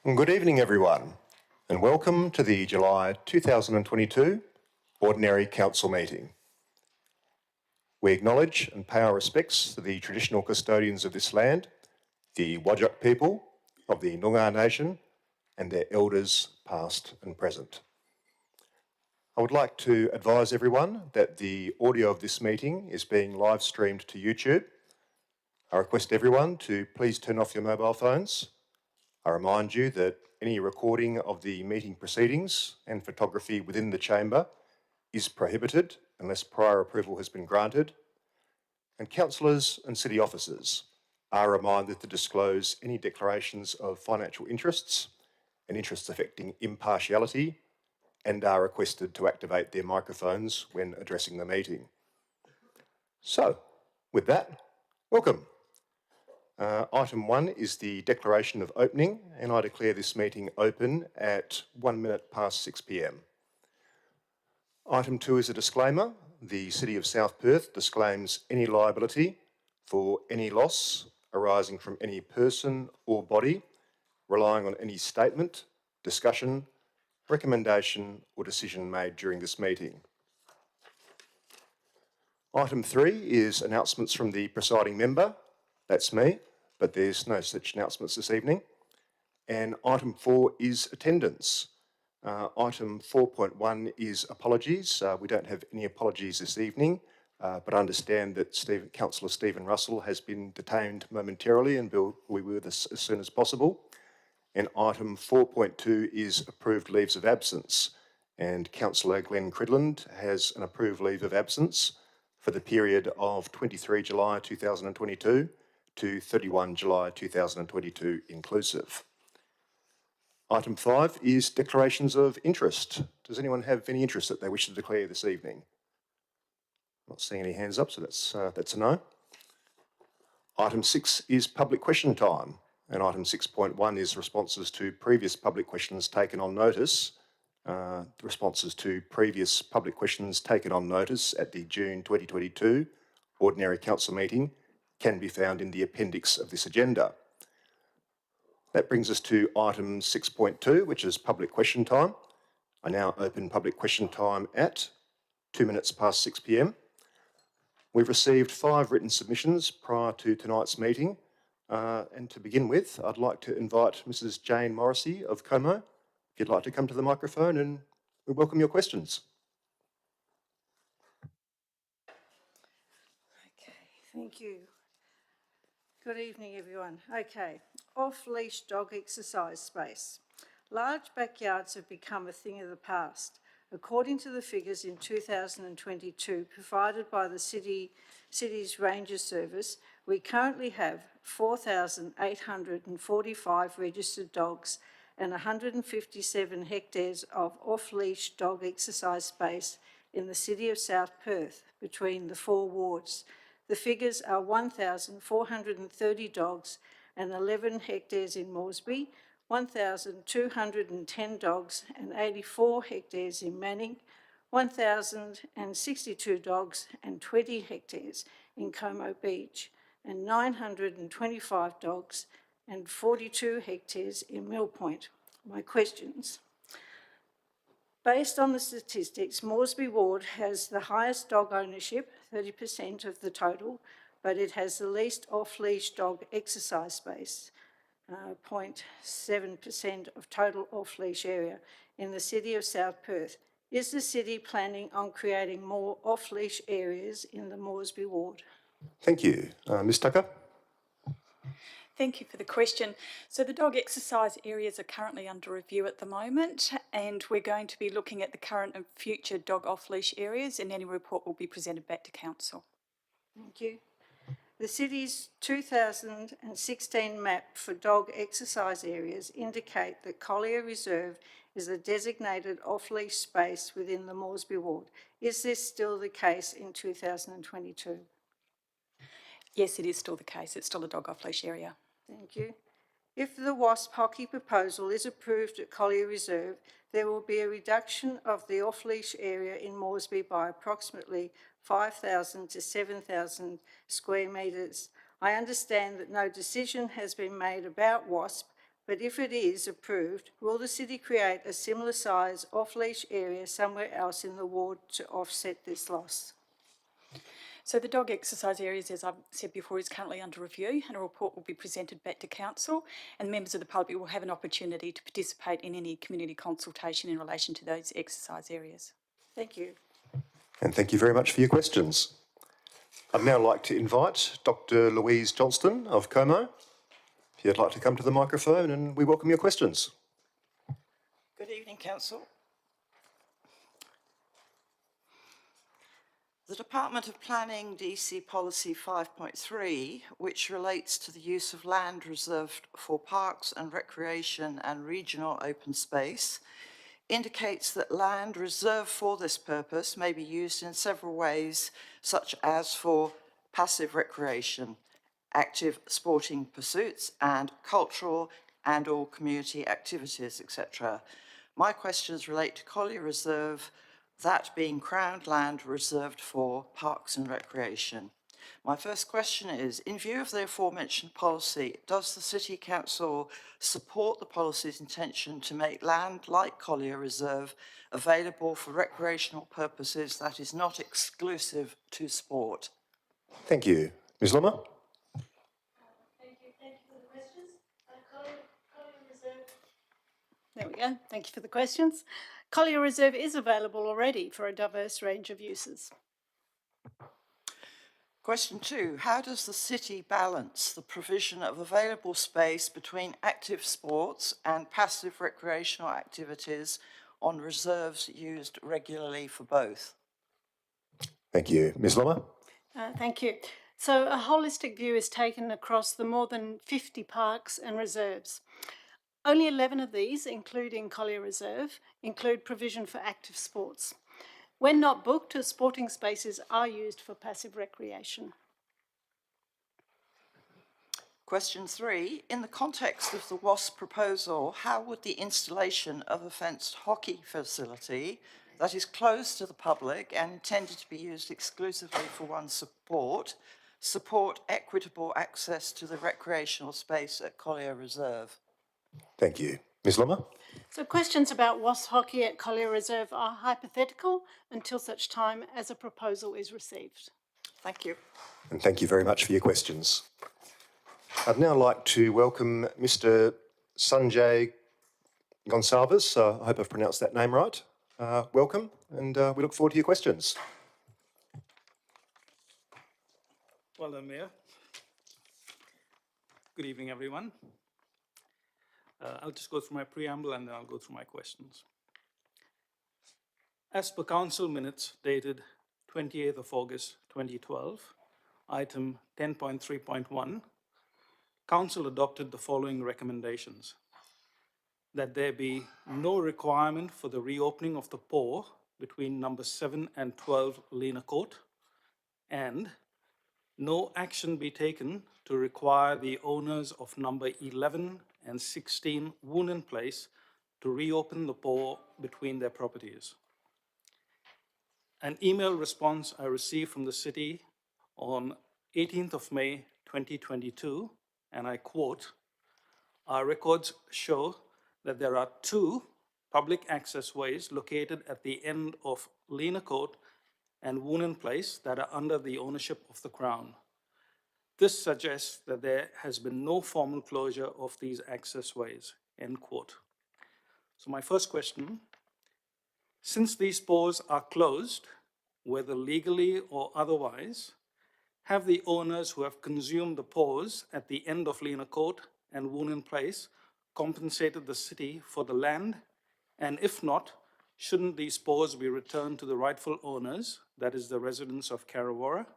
Good evening, everyone, and welcome to the July 2022 Ordinary Council meeting. We acknowledge and pay our respects to the traditional custodians of this land, the Whadjuk people of the Noongar Nation, and their elders past and present. I would like to advise everyone that the audio of this meeting is being live streamed to YouTube. I request everyone to please turn off your mobile phones. I remind you that any recording of the meeting proceedings and photography within the chamber is prohibited unless prior approval has been granted, and councillors and city officers are reminded to disclose any declarations of financial interests and interests affecting impartiality, and are requested to activate their microphones when addressing the meeting. So, with that, welcome. Item 1 is the declaration of opening, and I declare this meeting open at 1 minute past 6 p.m. Item 2 is a disclaimer. The City of South Perth disclaims any liability for any loss arising from any person or body relying on any statement, discussion, recommendation or decision made during this meeting. Item 3 is announcements from the presiding member. That's me, but there's no such announcements this evening. And item 4 is attendance. Item 4.1 is apologies. We don't have any apologies this evening, but I understand that Councillor Stephen Russell has been detained momentarily and will be with us as soon as possible. And item 4.2 is approved leaves of absence. And Councillor Glenn Cridland has an approved leave of absence for the period of 23 July 2022 to 31 July 2022 inclusive. Item 5 is declarations of interest. Does anyone have any interest that they wish to declare this evening? Not seeing any hands up, so that's a no. Item 6 is public question time, and item 6.1 is responses to previous public questions taken on notice. The responses to previous public questions taken on notice at the June 2022 Ordinary Council meeting can be found in the appendix of this agenda. That brings us to item 6.2, which is public question time. I now open public question time at 2 minutes past 6 p.m. We've received 5 written submissions prior to tonight's meeting. And to begin with, I'd like to invite Mrs. Jane Morrissey of Como, if you'd like to come to the microphone, and we welcome your questions. Okay, thank you. Good evening, everyone. Okay, off-leash dog exercise space. Large backyards have become a thing of the past. According to the figures in 2022 provided by the city's Ranger Service, we currently have 4,845 registered dogs and 157 hectares of off-leash dog exercise space in the City of South Perth between the 4 wards. The figures are 1,430 dogs and 11 hectares in Moresby, 1,210 dogs and 84 hectares in Manning, 1,062 dogs and 20 hectares in Como Beach, and 925 dogs and 42 hectares in Mill Point. My questions. Based on the statistics, Moresby Ward has the highest dog ownership, 30% of the total, but it has the least off-leash dog exercise space, 0.7% of total off-leash area in the City of South Perth. Is the City planning on creating more off-leash areas in the Moresby Ward? Thank you. Ms. Tucker? Thank you for the question. So the dog exercise areas are currently under review at the moment, and we're going to be looking at the current and future dog off-leash areas, and any report will be presented back to Council. Thank you. The City's 2016 map for dog exercise areas indicate that Collier Reserve is a designated off-leash space within the Moresby Ward. Is this still the case in 2022? Yes, it is still the case. It's still a dog off-leash area. Thank you. If the WASP hockey proposal is approved at Collier Reserve, there will be a reduction of the off-leash area in Moresby by approximately 5,000 to 7,000 square metres. I understand that no decision has been made about WASP, but if it is approved, will the city create a similar size off-leash area somewhere else in the ward to offset this loss? So the dog exercise areas, as I've said before, is currently under review, and a report will be presented back to council, and members of the public will have an opportunity to participate in any community consultation in relation to those exercise areas. Thank you. And thank you very much for your questions. I'd now like to invite Dr. Louise Johnston of Como. If you'd like to come to the microphone, and we welcome your questions. Good evening, Council. The Department of Planning DC Policy 5.3, which relates to the use of land reserved for parks and recreation and regional open space, indicates that land reserved for this purpose may be used in several ways, such as for passive recreation, active sporting pursuits, and cultural and/or community activities, etc. My questions relate to Collier Reserve, that being crowned land reserved for parks and recreation. My first question is, in view of the aforementioned policy, does the City Council support the policy's intention to make land like Collier Reserve available for recreational purposes that is not exclusive to sport? Thank you. Ms. Lummer? Thank you for the questions. Collier Reserve. There we go. Thank you for the questions. Collier Reserve is available already for a diverse range of uses. Question 2, how does the city balance the provision of available space between active sports and passive recreational activities on reserves used regularly for both? Thank you. Ms. Lummer? Thank you. So a holistic view is taken across the more than 50 parks and reserves. Only 11 of these, including Collier Reserve, include provision for active sports. When not booked, sporting spaces are used for passive recreation. Question 3, in the context of the WASP proposal, how would the installation of a fenced hockey facility that is closed to the public and intended to be used exclusively for one sport support equitable access to the recreational space at Collier Reserve? Thank you. Ms. Lummer? So questions about WASP hockey at Collier Reserve are hypothetical until such time as a proposal is received. Thank you. And thank you very much for your questions. I'd now like to welcome Mr. Sanjay Gonsalves. I hope I've pronounced that name right. Welcome, and we look forward to your questions. Well done, Mayor. Good evening, everyone. I'll just go through my preamble and then I'll go through my questions. As per Council minutes dated 28th of August 2012, item 10.3.1, Council adopted the following recommendations: that there be no requirement for the reopening of the POR between number 7 and 12 Lena Court, and no action be taken to require the owners of number 11 and 16 Woonan Place to reopen the POR between their properties. An email response I received from the city on 18th of May 2022, and I quote, "Our records show that there are 2 public access ways located at the end of Lena Court and Woonan Place that are under the ownership of the Crown. This suggests that there has been no formal closure of these access ways," end quote. So my first question, since these PORs are closed, whether legally or otherwise, have the owners who have consumed the PORs at the end of Lena Court and Woonan Place compensated the city for the land? And if not, shouldn't these PORs be returned to the rightful owners, that is the residents of Carrawara,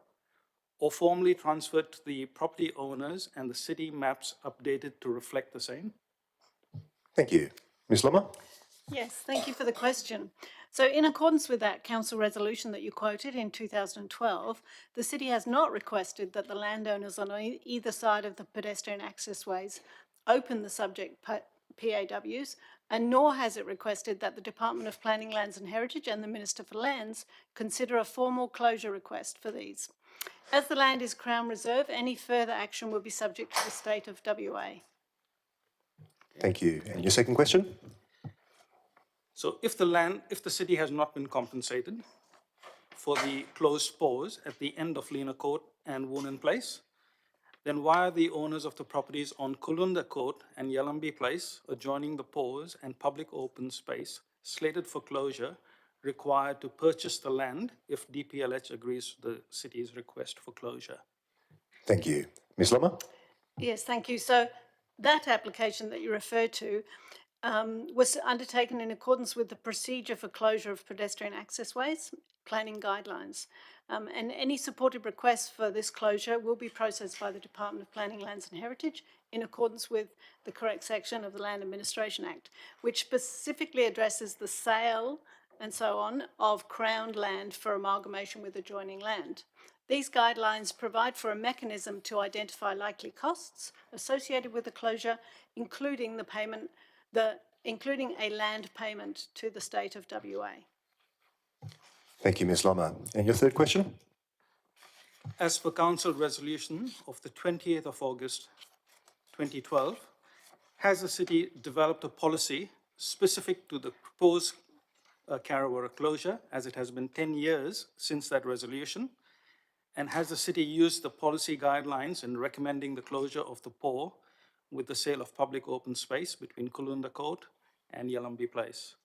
or formally transferred to the property owners and the city maps updated to reflect the same? Thank you. Ms. Lummer? Yes, thank you for the question. So in accordance with that council resolution that you quoted in 2012, the city has not requested that the landowners on either side of the pedestrian access ways open the subject PAWs, and nor has it requested that the Department of Planning, Lands and Heritage and the Minister for Lands consider a formal closure request for these. As the land is Crown Reserve, any further action will be subject to the state of WA. Thank you. And your second question? So if the city has not been compensated for the closed pores at the end of Lena Court and Woonan Place, then why are the owners of the properties on Kulunda Court and Yalumbi Place adjoining the pores and public open space slated for closure required to purchase the land if DPLH agrees to the city's request for closure? Thank you. Ms Lommer? Yes, thank you. So that application that you referred to was undertaken in accordance with the procedure for closure of pedestrian access ways, planning guidelines. And any supported requests for this closure will be processed by the Department of Planning, Lands and Heritage in accordance with the correct section of the Land Administration Act, which specifically addresses the sale and so on of crowned land for amalgamation with adjoining land. These guidelines provide for a mechanism to identify likely costs associated with the closure, including including a land payment to the state of WA. Thank you, Ms Lommer. And your third question? As per Council Resolution of the 20th of August 2012, has the city developed a policy specific to the proposed Karawara closure, as it has been 10 years since that resolution? And has the city used the policy guidelines in recommending the closure of the pore with the sale of public open space between Kulunda Court and Yalumbi Place?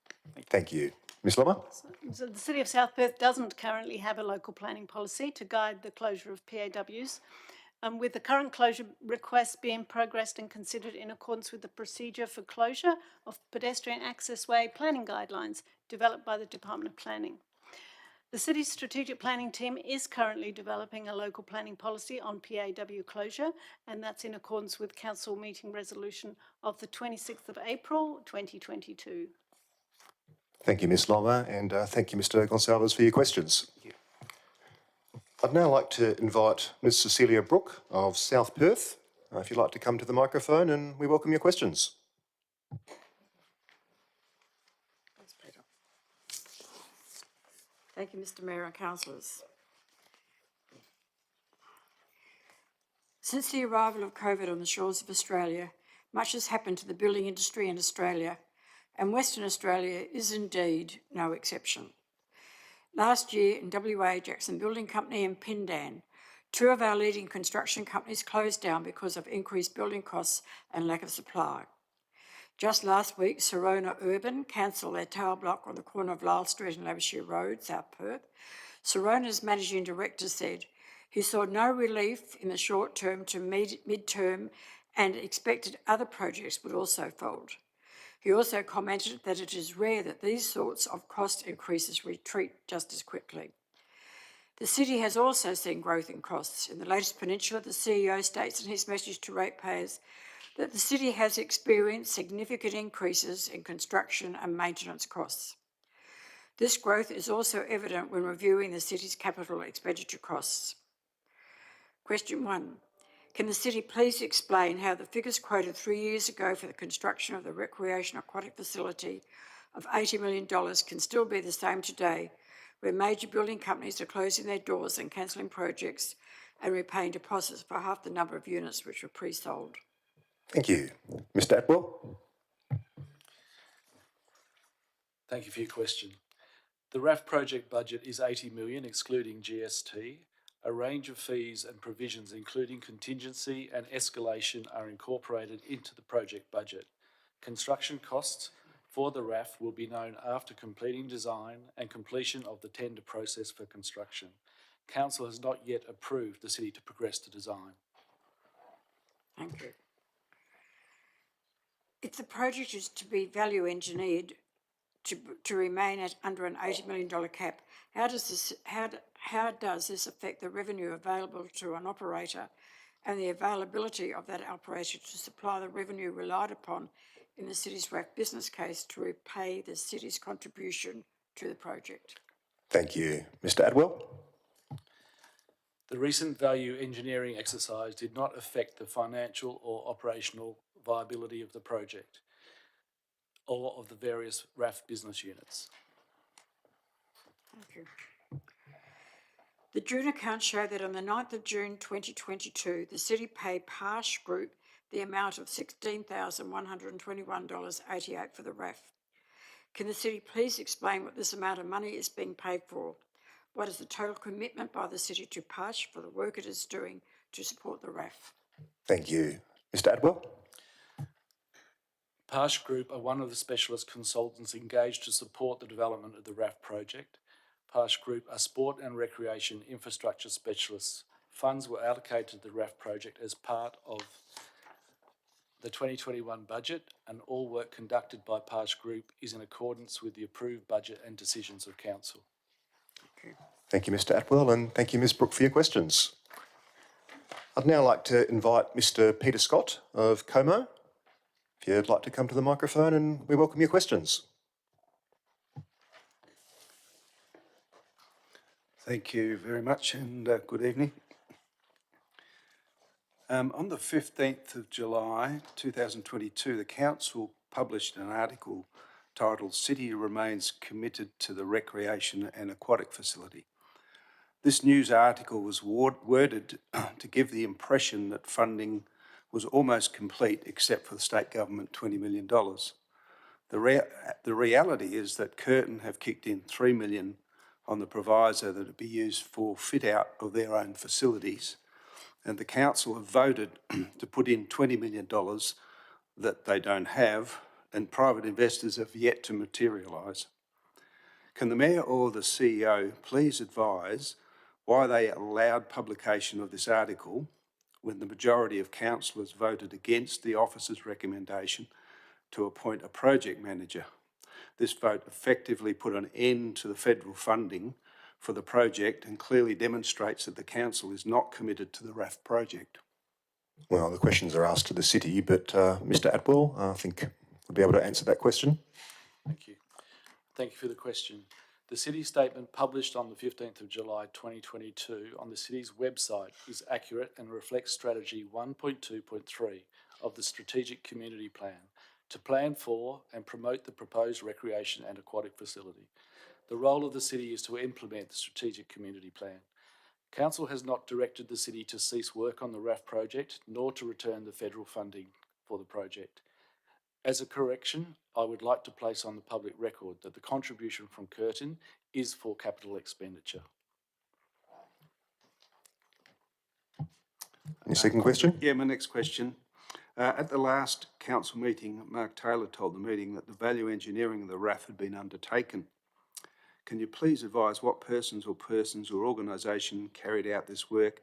Thank you. Ms Lommer? So the City of South Perth doesn't currently have a local planning policy to guide the closure of PAWs. With the current closure requests being progressed and considered in accordance with the procedure for closure of pedestrian access way planning guidelines developed by the Department of Planning. The city's strategic planning team is currently developing a local planning policy on PAW closure, and that's in accordance with Council meeting resolution of the 26th of April 2022. Thank you, Ms Lommer, and thank you, Mr Gonsalves, for your questions. I'd now like to invite Ms Cecilia Brooke of South Perth, if you'd like to come to the microphone, and we welcome your questions. Thank you, Mr Mayor and councillors. Since the arrival of COVID on the shores of Australia, much has happened to the building industry in Australia, and Western Australia is indeed no exception. Last year in WA, Jackson Building Company and Pindan, two of our leading construction companies closed down because of increased building costs and lack of supply. Just last week, Serona Urban cancelled their tower block on the corner of Lyle Street and Labouchere Road, South Perth. Serona's managing director said he saw no relief in the short term to mid-term and expected other projects would also fold. He also commented that it is rare that these sorts of cost increases retreat just as quickly. The city has also seen growth in costs. In the latest Peninsula, the CEO states in his message to ratepayers that the city has experienced significant increases in construction and maintenance costs. This growth is also evident when reviewing the city's capital expenditure costs. Question 1. Can the city please explain how the figures quoted 3 years ago for the construction of the recreation aquatic facility of $80 million can still be the same today, where major building companies are closing their doors and cancelling projects and repaying deposits for half the number of units which were pre-sold? Thank you. Mr Atwell? Thank you for your question. The RAF project budget is $80 million, excluding GST. A range of fees and provisions, including contingency and escalation, are incorporated into the project budget. Construction costs for the RAF will be known after completing design and completion of the tender process for construction. Council has not yet approved the city to progress to design. Thank you. If the project is to be value engineered to remain at under an $80 million cap, how does this affect the revenue available to an operator and the availability of that operator to supply the revenue relied upon in the city's RAF business case to repay the city's contribution to the project? Thank you. Mr Atwell? The recent value engineering exercise did not affect the financial or operational viability of the project or of the various RAF business units. Thank you. The June accounts show that on the 9th of June 2022, the city paid Parsh Group the amount of $16,121.88 for the RAF. Can the city please explain what this amount of money is being paid for? What is the total commitment by the city to PASH for the work it is doing to support the RAF? Thank you. Mr Adwell? PASH Group are one of the specialist consultants engaged to support the development of the RAF project. PASH Group are sport and recreation infrastructure specialists. Funds were allocated to the RAF project as part of the 2021 budget, and all work conducted by PASH Group is in accordance with the approved budget and decisions of Council. Thank you, Mr Atwell, and thank you, Ms Brooke, for your questions. I'd now like to invite Mr Peter Scott of Como, if you'd like to come to the microphone, and we welcome your questions. Thank you very much, and good evening. On the 15th of July 2022, the Council published an article titled "City Remains Committed to the Recreation and Aquatic Facility." This news article was worded to give the impression that funding was almost complete except for the state government $20 million. The reality is that Curtin have kicked in $3 million on the proviso that it be used for fit out of their own facilities, and the council have voted to put in $20 million that they don't have, and private investors have yet to materialise. Can the Mayor or the CEO please advise why they allowed publication of this article when the majority of councillors voted against the officer's recommendation to appoint a project manager? This vote effectively put an end to the federal funding for the project and clearly demonstrates that the council is not committed to the RAF project. Well, the questions are asked to the city, but Mr Atwell, I think we'll be able to answer that question. Thank you. Thank you for the question. The city statement published on the 15th of July 2022 on the city's website is accurate and reflects strategy 1.2.3 of the Strategic Community Plan to plan for and promote the proposed recreation and aquatic facility. The role of the city is to implement the Strategic Community Plan. Council has not directed the city to cease work on the RAF project, nor to return the federal funding for the project. As a correction, I would like to place on the public record that the contribution from Curtin is for capital expenditure. Your second question? Yeah, my next question. At the last council meeting, Mark Taylor told the meeting that the value engineering of the RAF had been undertaken. Can you please advise what persons or organisation carried out this work,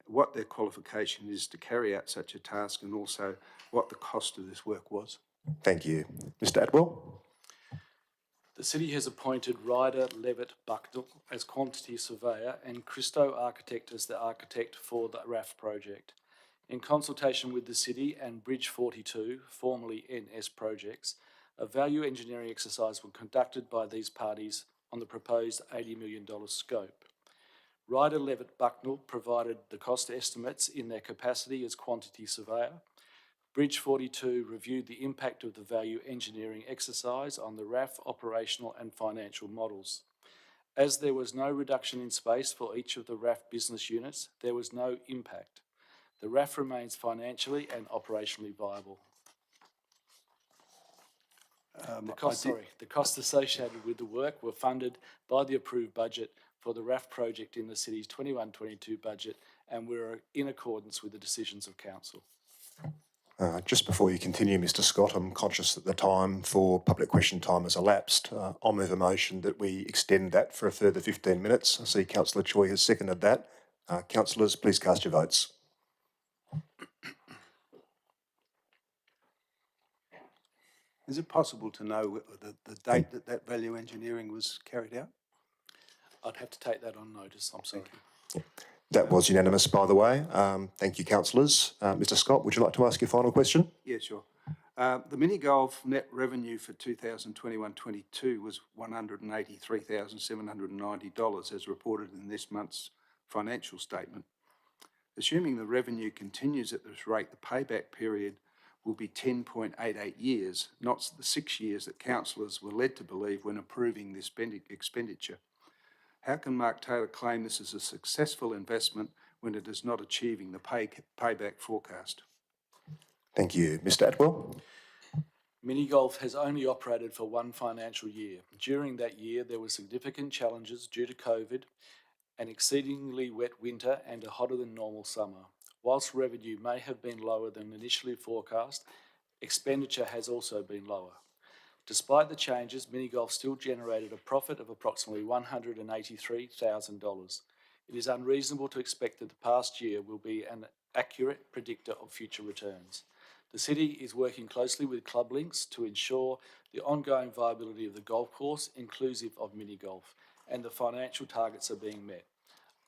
what their qualification is to carry out such a task, and also what the cost of this work was? Thank you. Mr Atwell? The city has appointed Ryder Levitt Bucknell as quantity surveyor and Christo Architect as the architect for the RAF project. In consultation with the city and Bridge 42, formerly NS Projects, a value engineering exercise was conducted by these parties on the proposed $80 million scope. Ryder Levitt Bucknell provided the cost estimates in their capacity as quantity surveyor. Bridge 42 reviewed the impact of the value engineering exercise on the RAF operational and financial models. As there was no reduction in space for each of the RAF business units, there was no impact. The RAF remains financially and operationally viable. The costs associated with the work were funded by the approved budget for the RAF project in the city's 21-22 budget and were in accordance with the decisions of council. Just before you continue, Mr Scott, I'm conscious that the time for public question time has elapsed. I'll move a motion that we extend that for a further 15 minutes. I see Councillor Choi has seconded that. Councillors, please cast your votes. Is it possible to know the date that value engineering was carried out? I'd have to take that on notice, I'm sorry. That was unanimous, by the way. Thank you, councillors. Mr Scott, would you like to ask your final question? Yeah, sure. The mini golf net revenue for 2021-22 was $183,790 as reported in this month's financial statement. Assuming the revenue continues at this rate, the payback period will be 10.88 years, not the 6 years that councillors were led to believe when approving this expenditure. How can Mark Taylor claim this is a successful investment when it is not achieving the payback forecast? Thank you. Mr Atwell? Mini golf has only operated for one financial year. During that year, there were significant challenges due to COVID, an exceedingly wet winter and a hotter than normal summer. Whilst revenue may have been lower than initially forecast, expenditure has also been lower. Despite the changes, mini golf still generated a profit of approximately $183,000. It is unreasonable to expect that the past year will be an accurate predictor of future returns. The City is working closely with Club Links to ensure the ongoing viability of the golf course, inclusive of mini golf, and the financial targets are being met.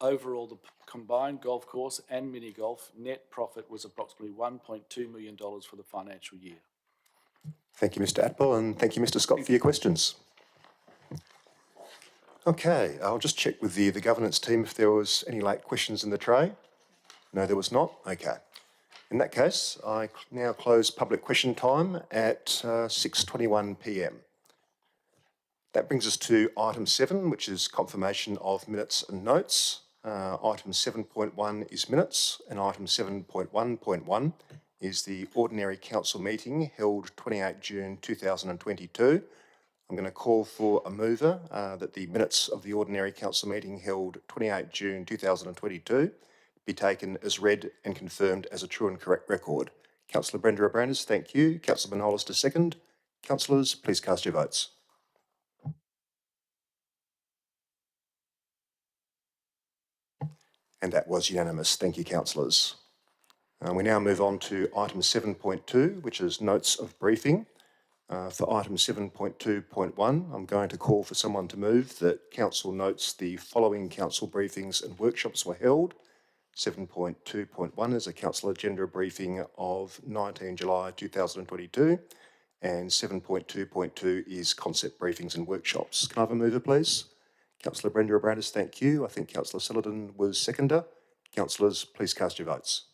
Overall, the combined golf course and mini golf net profit was approximately $1.2 million for the financial year. Thank you, Mr Atwell, and thank you, Mr Scott, for your questions. Okay, I'll just check with the governance team if there was any late questions in the tray. No, there was not. Okay. In that case, I now close public question time at 6:21 p.m. That brings us to item 7, which is confirmation of minutes and notes. Item 7.1 is minutes, and item 7.1.1 is the ordinary council meeting held 28 June 2022. I'm going to call for a mover that the minutes of the ordinary council meeting held 28 June 2022 be taken as read and confirmed as a true and correct record. Councillor Brenda Abrandis, thank you. Councillor Manolis to second. Councillors, please cast your votes. And that was unanimous. Thank you, councillors. We now move on to item 7.2, which is notes of briefing. For item 7.2.1, I'm going to call for someone to move that council notes the following council briefings and workshops were held. 7.2.1 is a council agenda briefing of 19 July 2022, and 7.2.2 is concept briefings and workshops. Can I have a mover, please? Councillor Brenda Abrandis, thank you. I think Councillor Sullivan was seconder. Councillors, please cast your votes.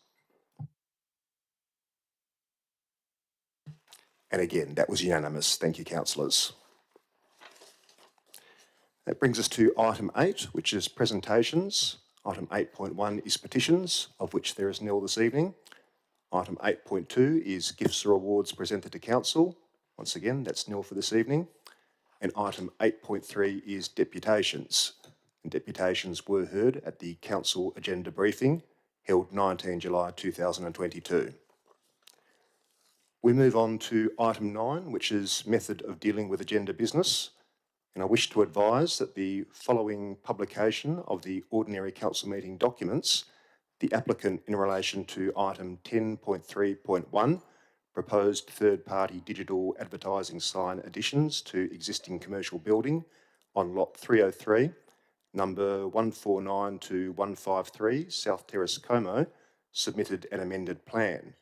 And again, that was unanimous. Thank you, councillors. That brings us to item 8, which is presentations. Item 8.1 is petitions, of which there is nil this evening. Item 8.2 is gifts or awards presented to council. Once again, that's nil for this evening. And item 8.3 is deputations. And deputations were heard at the council agenda briefing held 19 July 2022. We move on to item 9, which is method of dealing with agenda business. And I wish to advise that the following publication of the ordinary council meeting documents, the applicant in relation to item 10.3.1, proposed third-party digital advertising sign additions to existing commercial building on lot 303, number 149 to 153, South Terrace, Como, submitted an amended plan.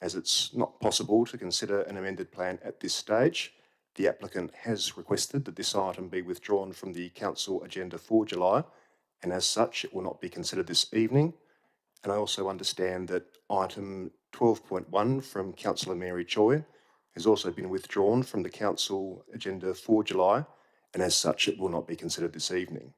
As it's not possible to consider an amended plan at this stage, the applicant has requested that this item be withdrawn from the council agenda for July, and as such, it will not be considered this evening. And I also understand that item 12.1 from Councillor Mary Choi has also been withdrawn from the council agenda for July, and as such, it will not be considered this evening.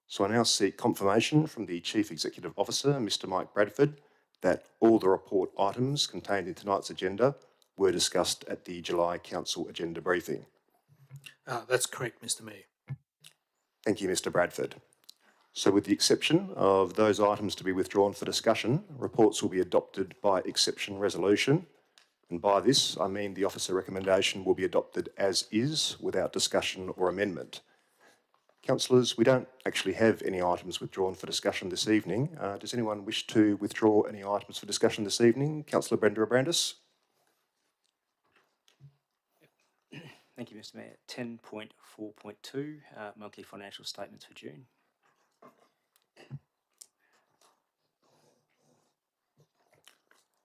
So I now seek confirmation from the Chief Executive Officer, Mr. Mike Bradford, that all the report items contained in tonight's agenda were discussed at the July council agenda briefing. That's correct, Mr. Mayor. Thank you, Mr. Bradford. So with the exception of those items to be withdrawn for discussion, reports will be adopted by exception resolution. And by this, I mean the officer recommendation will be adopted as is without discussion or amendment. Councillors, we don't actually have any items withdrawn for discussion this evening. Does anyone wish to withdraw any items for discussion this evening? Councillor Brenda Abrandis. Thank you, Mr. Mayor. 10.4.2, monthly financial statements for June.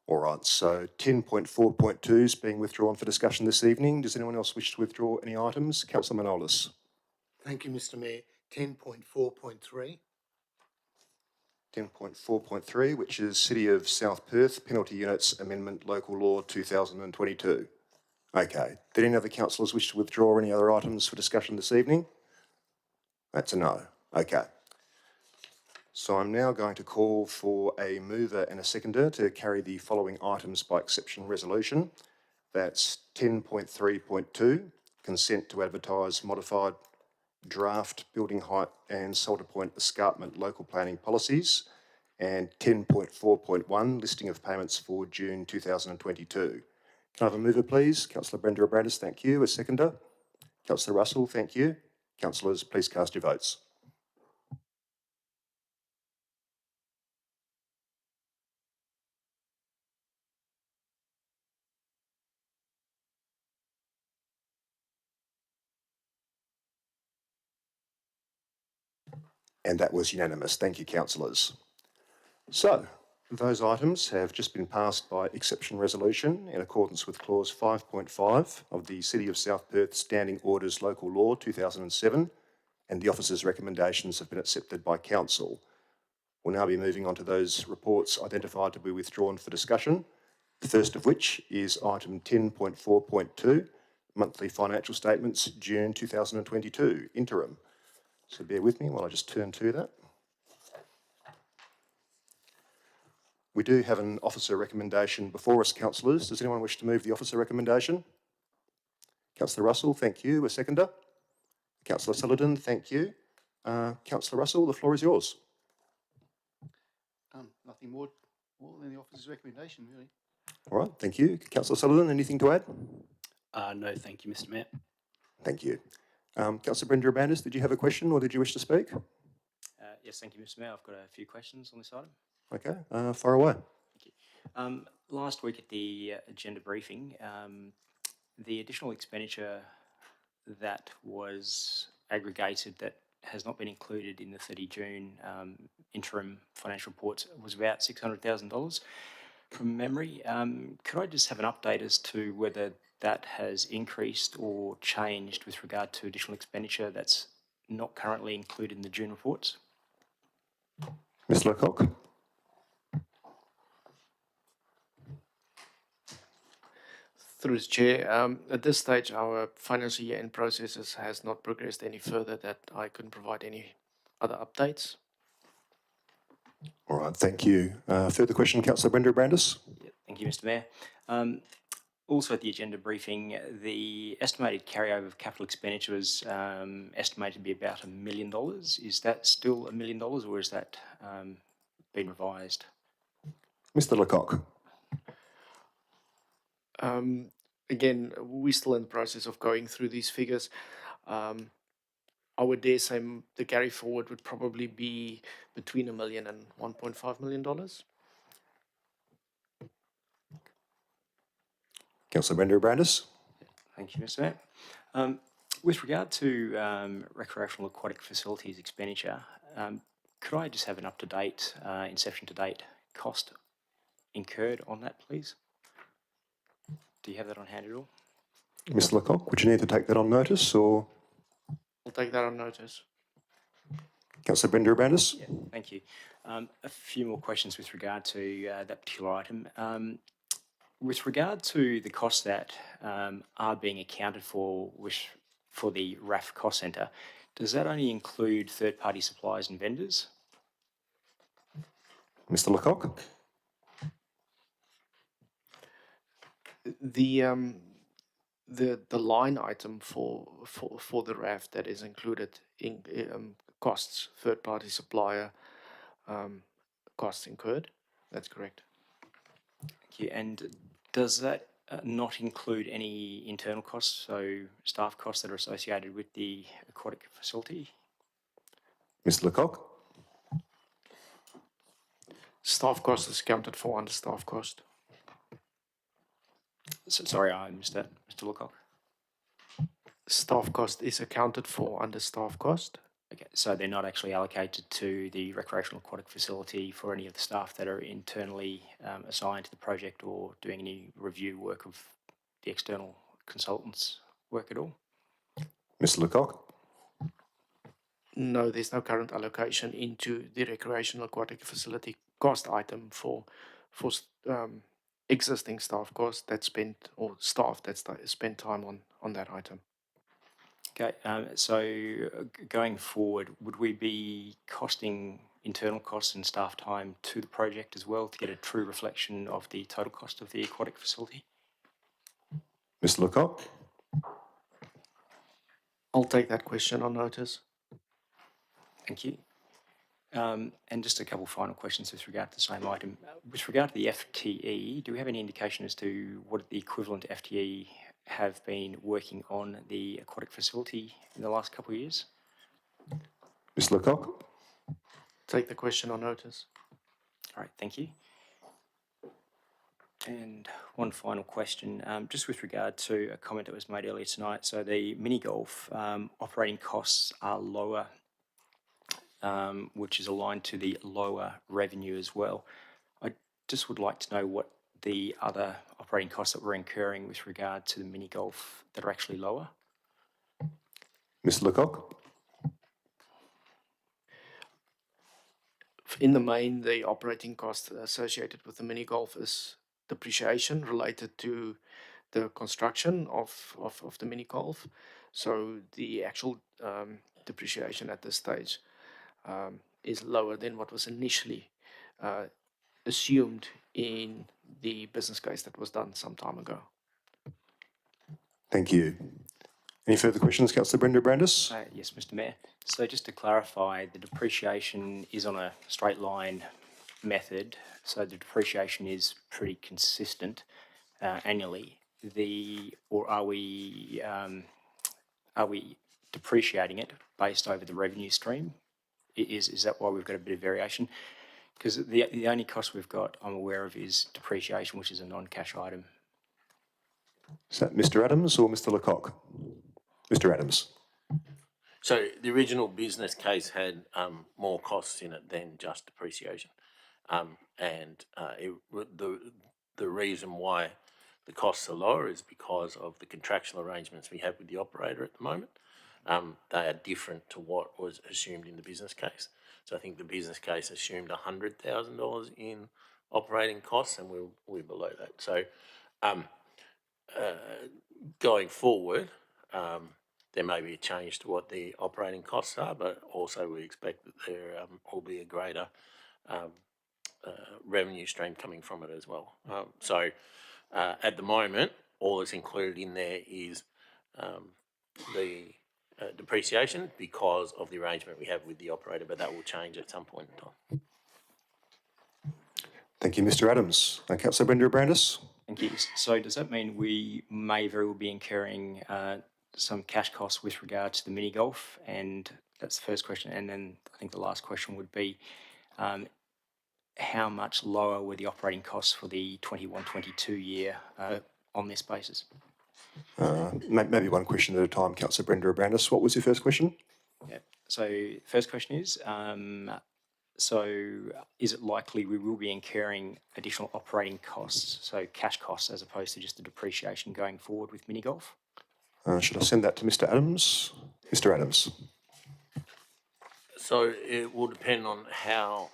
All right, so 10.4.2 is being withdrawn for discussion this evening. Does anyone else wish to withdraw any items? Councillor Manolis. Thank you, Mr. Mayor. 10.4.3. 10.4.3, which is City of South Perth Penalty Units Amendment Local Law 2022. Okay, did any other councillors wish to withdraw any other items for discussion this evening? That's a no. Okay. So I'm now going to call for a mover and a seconder to carry the following items by exception resolution. That's 10.3.2, consent to advertise modified draft building height and Salter Point escarpment local planning policies, and 10.4.1, listing of payments for June 2022. Can I have a mover, please? Councillor Brenda Abrandis, thank you. A seconder? Councillor Russell, thank you. Councillors, please cast your votes. And that was unanimous. Thank you, councillors. So, those items have just been passed by exception resolution in accordance with clause 5.5 of the City of South Perth Standing Orders Local Law 2007, and the officer's recommendations have been accepted by council. We'll now be moving on to those reports identified to be withdrawn for discussion, the first of which is item 10.4.2, monthly financial statements, June 2022, interim. So bear with me while I just turn to that. We do have an officer recommendation before us, councillors. Does anyone wish to move the officer recommendation? Councillor Russell, thank you. A seconder? Councillor Sullivan, thank you. Councillor Russell, the floor is yours. Nothing more than the officer's recommendation, really. All right, thank you. Councillor Sullivan, anything to add? No, thank you, Mr. Mayor. Thank you. Councillor Brenda Abrandis, did you have a question or did you wish to speak? Yes, thank you, Mr. Mayor. I've got a few questions on this item. Okay, fire away. Thank you. Last week at the agenda briefing, the additional expenditure that was aggregated that has not been included in the 30 June interim financial reports was about $600,000 from memory. Could I just have an update as to whether that has increased or changed with regard to additional expenditure that's not currently included in the June reports? Ms Lecoq. Through the Chair, at this stage our financial year end processes has not progressed any further that I couldn't provide any other updates. All right, thank you. Further question, Councillor Brenda Abrandis? Yeah, thank you, Mr. Mayor. Also at the agenda briefing, the estimated carryover of capital expenditure was estimated to be about $1 million. Is that still $1 million or is that been revised? Mr Lecoq. Again, we're still in the process of going through these figures. I would dare say the carry forward would probably be between $1 million and $1.5 million. Councillor Brenda Abrandis. Thank you, Mr. Mayor. With regard to recreational aquatic facilities expenditure, could I just have an up-to-date, inception to date cost incurred on that, please? Do you have that on hand at all? Ms Lecoq, would you need to take that on notice or? I'll take that on notice. Councillor Brenda Abrandis. Yeah, thank you. A few more questions with regard to that particular item. With regard to the costs that are being accounted for for the RAF cost centre, does that only include third-party suppliers and vendors? Mr Lecoq. The line item for the RAF that is included in costs, third-party supplier costs incurred. That's correct. Thank you. And does that not include any internal costs, so staff costs that are associated with the aquatic facility? Mr Lecoq. Staff cost is accounted for under staff cost. So, sorry, I missed that, Mr. Lecoq. Staff cost is accounted for under staff cost. Okay, so they're not actually allocated to the recreational aquatic facility for any of the staff that are internally assigned to the project or doing any review work of the external consultants' work at all? Mr Lecoq. No, there's no current allocation into the recreational aquatic facility cost item for existing staff costs that spent, or staff that spent time on that item. Okay, so going forward, would we be costing internal costs and staff time to the project as well to get a true reflection of the total cost of the aquatic facility? Mr. Lecoq? I'll take that question on notice. Thank you. And just a couple final questions with regard to the same item. With regard to the FTE, do we have any indication as to what the equivalent FTE have been working on the aquatic facility in the last couple of years? Mr. Lecoq? Take the question on notice. All right, thank you. And one final question, just with regard to a comment that was made earlier tonight. So the mini golf operating costs are lower, which is aligned to the lower revenue as well. I just would like to know what the other operating costs that we're incurring with regard to the mini golf that are actually lower. Mr. Lecoq? In the main, the operating cost associated with the mini golf is depreciation related to the construction of the mini golf. So the actual depreciation at this stage is lower than what was initially assumed in the business case that was done some time ago. Thank you. Any further questions, Councillor Brenda Brandis? Yes, Mr. Mayor. So just to clarify, the depreciation is on a straight line method, so the depreciation is pretty consistent annually. Or are we depreciating it based over the revenue stream? Is that why we've got a bit of variation? Because the only cost we've got, I'm aware of, is depreciation, which is a non-cash item. Is that Mr. Adams or Mr. Lecoq? Mr. Adams. So the original business case had more costs in it than just depreciation. The reason why the costs are lower is because of the contractual arrangements we have with the operator at the moment. They are different to what was assumed in the business case. So I think the business case assumed $100,000 in operating costs, and we're below that. So going forward, there may be a change to what the operating costs are, but also we expect that there will be a greater revenue stream coming from it as well. So at the moment, all that's included in there is the depreciation because of the arrangement we have with the operator, but that will change at some point in time. Thank you, Mr. Adams. Councillor Brenda Brandis? Thank you. So does that mean we may very well be incurring some cash costs with regard to the mini golf? And that's the first question. And then I think the last question would be, how much lower were the operating costs for the 21-22 year on this basis? Maybe one question at a time, Councillor Brenda Brandis. What was your first question? Yeah. So first question is, so is it likely we will be incurring additional operating costs, so cash costs, as opposed to just the depreciation going forward with mini golf? Should I send that to Mr. Adams? Mr. Adams. So it will depend on how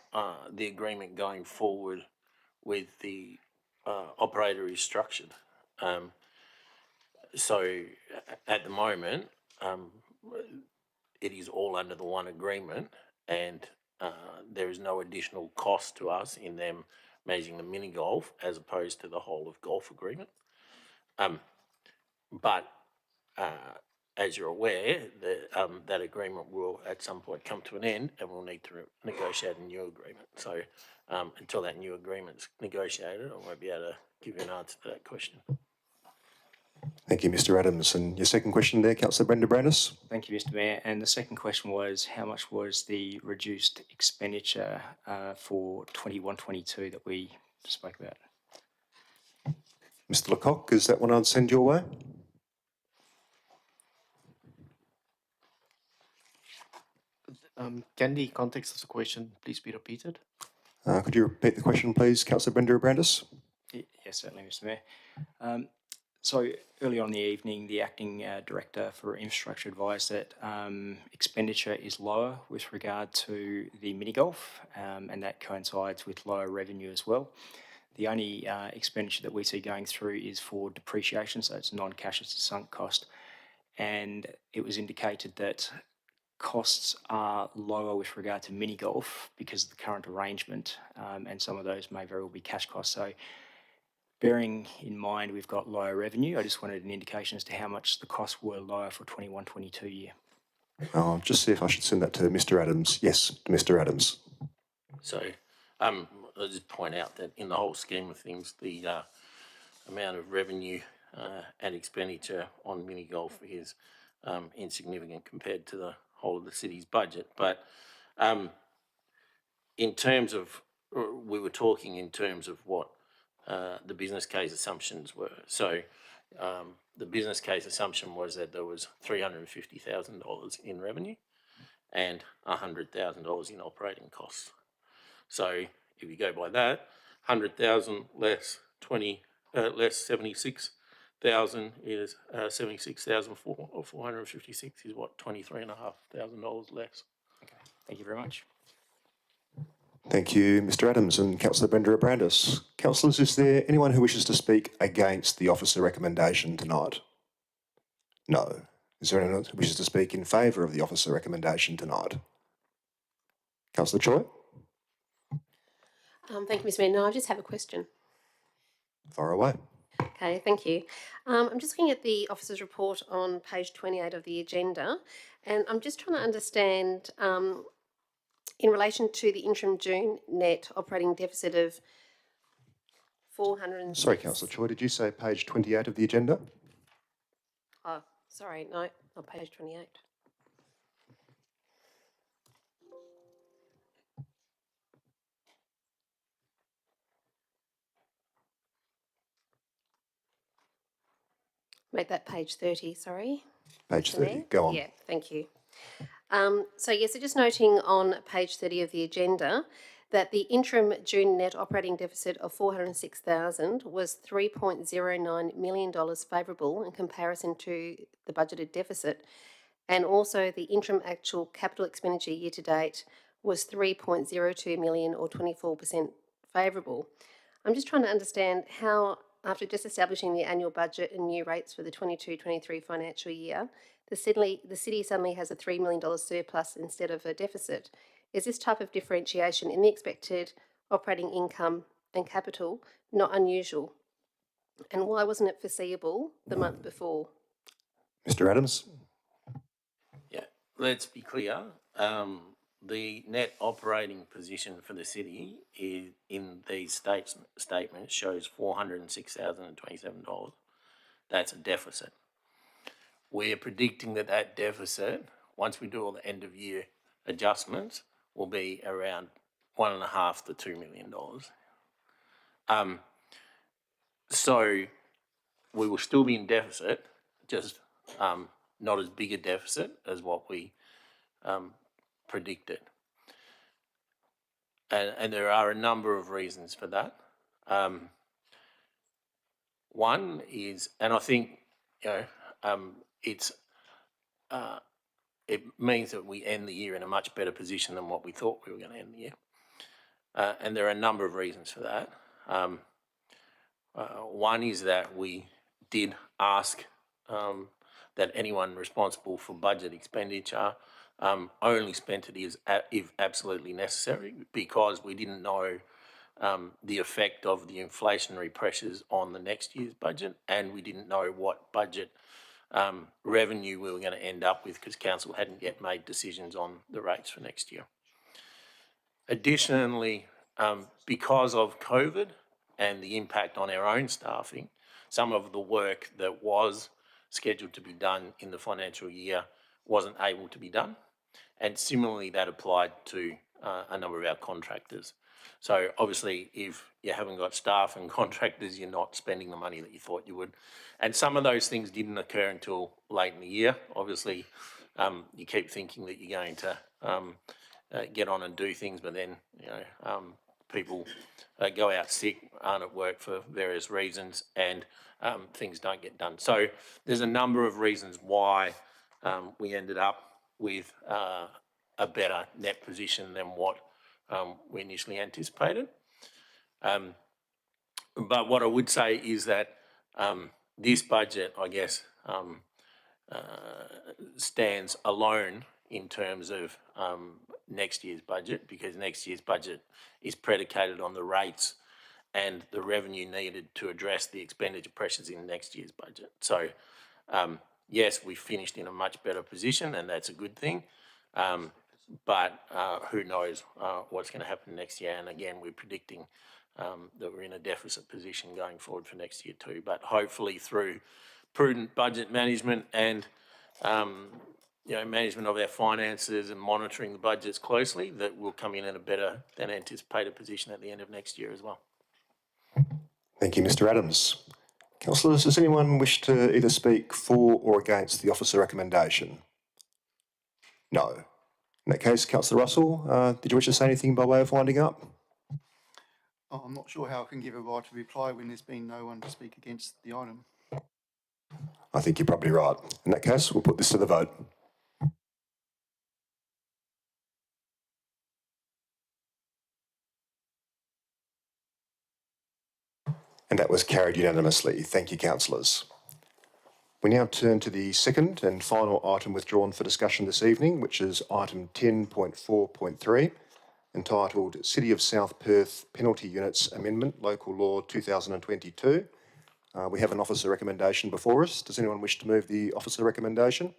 the agreement going forward with the operator is structured. So at the moment, it is all under the one agreement, and there is no additional cost to us in them managing the mini golf as opposed to the whole of golf agreement. But as you're aware, that agreement will at some point come to an end, and we'll need to negotiate a new agreement. So until that new agreement's negotiated, I won't be able to give you an answer to that question. Thank you, Mr. Adams. And your second question there, Councillor Brenda Brandis? Thank you, Mr. Mayor. And the second question was, how much was the reduced expenditure for 21-22 that we spoke about? Mr. Lecoq, is that one I'd send your way? Can the context of the question please be repeated? Could you repeat the question, please, Councillor Brenda Brandis? Yes, certainly, Mr. Mayor. So earlier on in the evening, the Acting Director for Infrastructure advised that expenditure is lower with regard to the mini golf, and that coincides with lower revenue as well. The only expenditure that we see going through is for depreciation, so it's non-cash, it's a sunk cost. And it was indicated that costs are lower with regard to mini golf because of the current arrangement, and some of those may very well be cash costs. So bearing in mind we've got lower revenue, I just wanted an indication as to how much the costs were lower for 21-22 year. I'll just see if I should send that to Mr. Adams. Yes, to Mr. Adams. So, I'll just point out that in the whole scheme of things, the amount of revenue and expenditure on mini golf is insignificant compared to the whole of the city's budget. But in terms of, we were talking in terms of what the business case assumptions were. So the business case assumption was that there was $350,000 in revenue and $100,000 in operating costs. So if you go by that, 100,000 less 76,000 is 76,456 is what, $23,500 less. Okay, thank you very much. Thank you, Mr. Adams and Councillor Brenda Abrandis. Councillors, is there anyone who wishes to speak against the officer recommendation tonight? No. Is there anyone who wishes to speak in favour of the officer recommendation tonight? Councillor Choi? Thank you, Mr. Mayor. No, I just have a question. Far away. Okay, thank you. I'm just looking at the officer's report on page 28 of the agenda, and I'm just trying to understand in relation to the interim June net operating deficit of 400. Sorry, Councillor Choi, did you say page 28 of the agenda? Oh, sorry, no, not page 28. Make that page 30, sorry. Page 30, go on. Yeah, thank you. So just noting on page 30 of the agenda that the interim June net operating deficit of $406,000 was $3.09 million favourable in comparison to the budgeted deficit, and also the interim actual capital expenditure year to date was $3.02 million or 24% favourable. I'm just trying to understand how, after just establishing the annual budget and new rates for the 22-23 financial year, the city suddenly has a $3 million surplus instead of a deficit. Is this type of differentiation in the expected operating income and capital not unusual? And why wasn't it foreseeable the month before? Mr. Adams? Yeah, let's be clear. The net operating position for the city is, in these statements shows $406,027. That's a deficit. We're predicting that that deficit, once we do all the end of year adjustments, will be around $1.5 to $2 million. So we will still be in deficit, just not as big a deficit as what we predicted. And there are a number of reasons for that. One is, and I think, it means that we end the year in a much better position than what we thought we were going to end the year. And there are a number of reasons for that. One is that we did ask that anyone responsible for budget expenditure only spent it if absolutely necessary, because we didn't know the effect of the inflationary pressures on the next year's budget, and we didn't know what budget revenue we were going to end up with, because council hadn't yet made decisions on the rates for next year. Additionally, because of COVID and the impact on our own staffing, some of the work that was scheduled to be done in the financial year wasn't able to be done. And similarly, that applied to a number of our contractors. So obviously, if you haven't got staff and contractors, you're not spending the money that you thought you would. And some of those things didn't occur until late in the year. Obviously, you keep thinking that you're going to get on and do things, but then people go out sick, aren't at work for various reasons, and things don't get done. So there's a number of reasons why we ended up with a better net position than what we initially anticipated. But what I would say is that this budget, I guess, stands alone in terms of next year's budget, because next year's budget is predicated on the rates and the revenue needed to address the expenditure pressures in next year's budget. So, yes, we finished in a much better position, and that's a good thing. But who knows what's going to happen next year? And again, we're predicting that we're in a deficit position going forward for next year too. But hopefully through prudent budget management and management of our finances and monitoring the budgets closely, that we'll come in a better than anticipated position at the end of next year as well. Thank you, Mr Adams. Councillors, does anyone wish to either speak for or against the officer recommendation? No. In that case, Councillor Russell, did you wish to say anything by way of winding up? Oh, I'm not sure how I can give a right to reply when there's been no one to speak against the item. I think you're probably right. In that case, we'll put this to the vote. And that was carried unanimously. Thank you, councillors. We now turn to the second and final item withdrawn for discussion this evening, which is item 10.4.3, entitled City of South Perth Penalty Units Amendment, Local Law 2022. We have an officer recommendation before us. Does anyone wish to move the officer recommendation?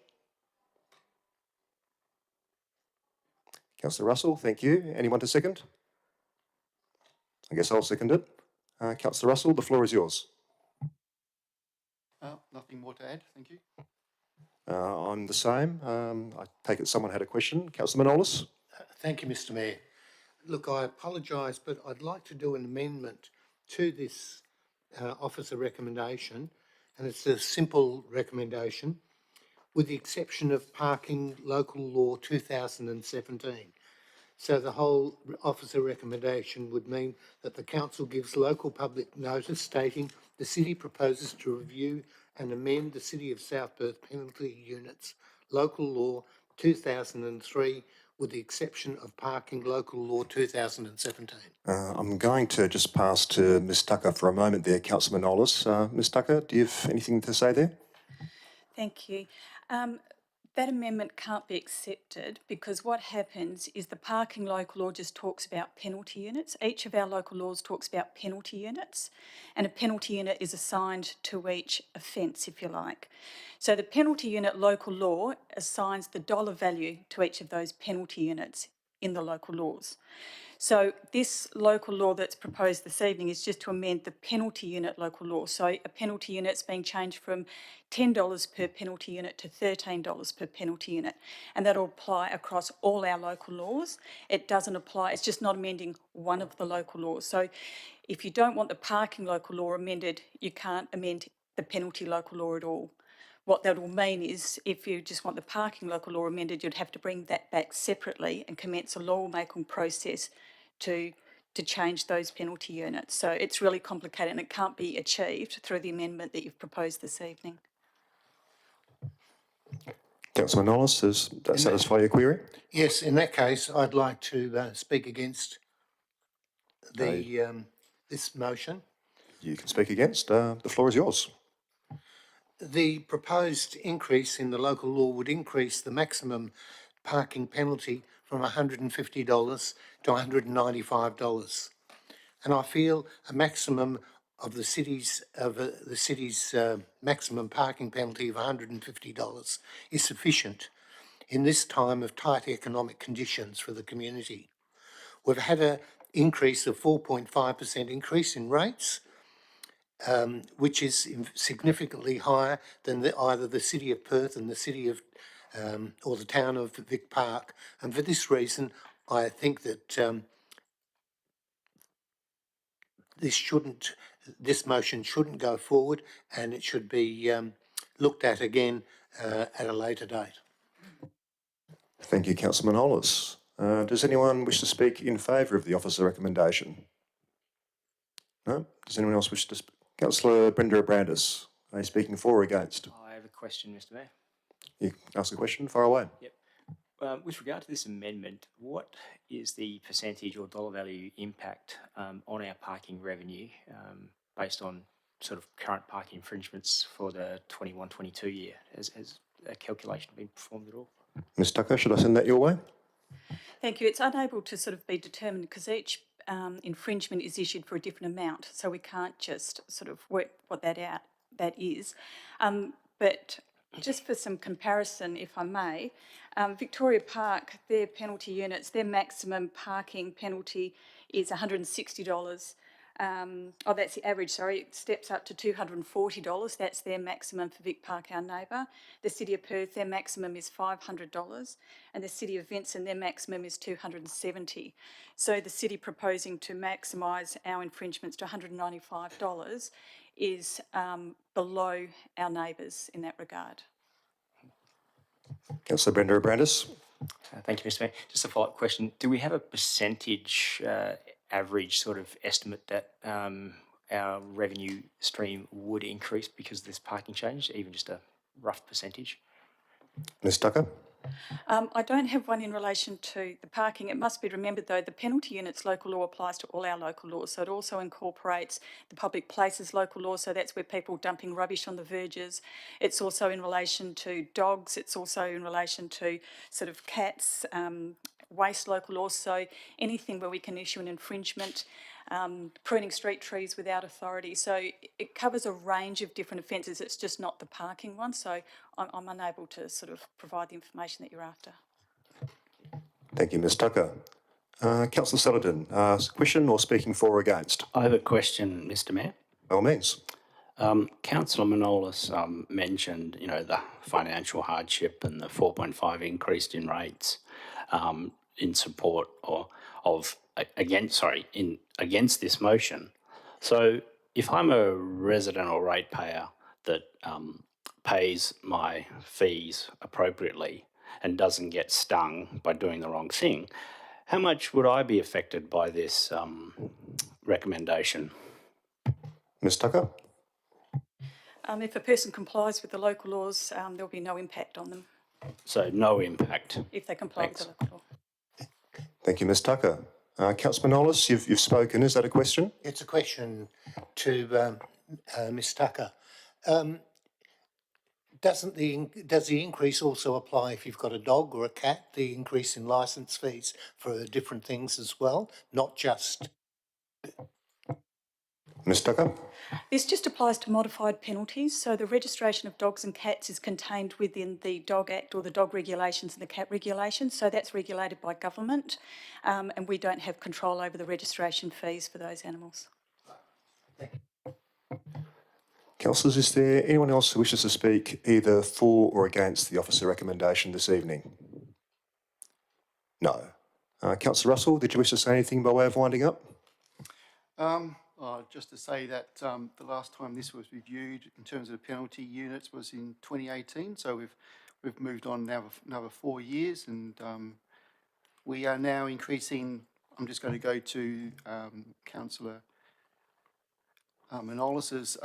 Councillor Russell, thank you. Anyone to second? I guess I'll second it. Councillor Russell, the floor is yours. Nothing more to add, thank you. I'm the same. I take it someone had a question. Councillor Manolis? Thank you, Mr Mayor. Look, I apologise, but I'd like to do an amendment to this officer recommendation, and it's a simple recommendation, with the exception of parking local law 2017. So the whole officer recommendation would mean that the council gives local public notice stating the city proposes to review and amend the City of South Perth penalty units, local law 2003, with the exception of parking local law 2017. I'm going to just pass to Ms Tucker for a moment there, Councillor Manolis. Ms Tucker, do you have anything to say there? Thank you. That amendment can't be accepted because what happens is the parking local law just talks about penalty units. Each of our local laws talks about penalty units, and a penalty unit is assigned to each offence, if you like. So the penalty unit local law assigns the dollar value to each of those penalty units in the local laws. So this local law that's proposed this evening is just to amend the penalty unit local law. So a penalty unit's being changed from $10 per penalty unit to $13 per penalty unit. And that'll apply across all our local laws. It doesn't apply, it's just not amending one of the local laws. So if you don't want the parking local law amended, you can't amend the penalty local law at all. What that will mean is if you just want the parking local law amended, you'd have to bring that back separately and commence a law-making process to change those penalty units. So it's really complicated and it can't be achieved through the amendment that you've proposed this evening. Councillor Manolis, does that satisfy your query? Yes, in that case, I'd like to speak against the this motion. You can speak against. The floor is yours. The proposed increase in the local law would increase the maximum parking penalty from $150 to $195. And I feel a maximum of the city's maximum parking penalty of $150 is sufficient in this time of tight economic conditions for the community. We've had an increase of 4.5% increase in rates, which is significantly higher than either the City of Perth and the City of or the town of Vic Park. And for this reason, I think that this motion shouldn't go forward, and it should be looked at again at a later date. Thank you, Councillor Manolis. Does anyone wish to speak in favour of the officer recommendation? No? Does anyone else wish to speak? Councillor Brenda Brandis, are you speaking for or against? I have a question, Mr Mayor. You can ask a question, far away. Yep. With regard to this amendment, what is the percentage or dollar value impact on our parking revenue based on sort of current parking infringements for the 21-22 year? Has a calculation been performed at all? Ms Tucker, should I send that your way? Thank you. It's unable to sort of be determined because each infringement is issued for a different amount, so we can't just sort of work what that out that is. But just for some comparison, if I may, Victoria Park, their penalty units, their maximum parking penalty is $160. That's the average, sorry. It steps up to $240. That's their maximum for Vic Park, our neighbour. The City of Perth, their maximum is $500. And the City of Vincent, their maximum is $270. So the City proposing to maximise our infringements to $195 is below our neighbours in that regard. Councillor Brenda Abrandis. Thank you, Mr Mayor. Just a follow-up question. Do we have a percentage average sort of estimate that our revenue stream would increase because of this parking change, even just a rough percentage? Ms Tucker. I don't have one in relation to the parking. It must be remembered, though, the penalty units local law applies to all our local laws. So it also incorporates the public places local law. So that's where people dumping rubbish on the verges. It's also in relation to dogs. It's also in relation to sort of cats, waste local law. So anything where we can issue an infringement, pruning street trees without authority. So it covers a range of different offences. It's just not the parking one. So I'm unable to sort of provide the information that you're after. Thank you, Ms Tucker. Councillor Sullivan, question or speaking for or against? I have a question, Mr Mayor. By all means. Councillor Manolis mentioned, the financial hardship and the 4.5 increase in rates in support against this motion. So if I'm a resident or ratepayer that pays my fees appropriately and doesn't get stung by doing the wrong thing, how much would I be affected by this recommendation? Ms Tucker. If a person complies with the local laws, there'll be no impact on them. So no impact. If they comply with the local law. Thank you, Ms Tucker. Councillor Manolis, you've spoken. Is that a question? It's a question to Ms Tucker. Does the increase also apply if you've got a dog or a cat, the increase in licence fees for different things as well, not just... Ms Tucker. This just applies to modified penalties. So the registration of dogs and cats is contained within the Dog Act or the dog regulations and the cat regulations. So that's regulated by government, and we don't have control over the registration fees for those animals. Councillors, is there anyone else who wishes to speak either for or against the officer recommendation this evening? No. Councillor Russell, did you wish to say anything by way of winding up? Just to say that the last time this was reviewed in terms of the penalty units was in 2018, so we've moved on now another 4 years, and we are now increasing. I'm just going to go to Councillor Manolis's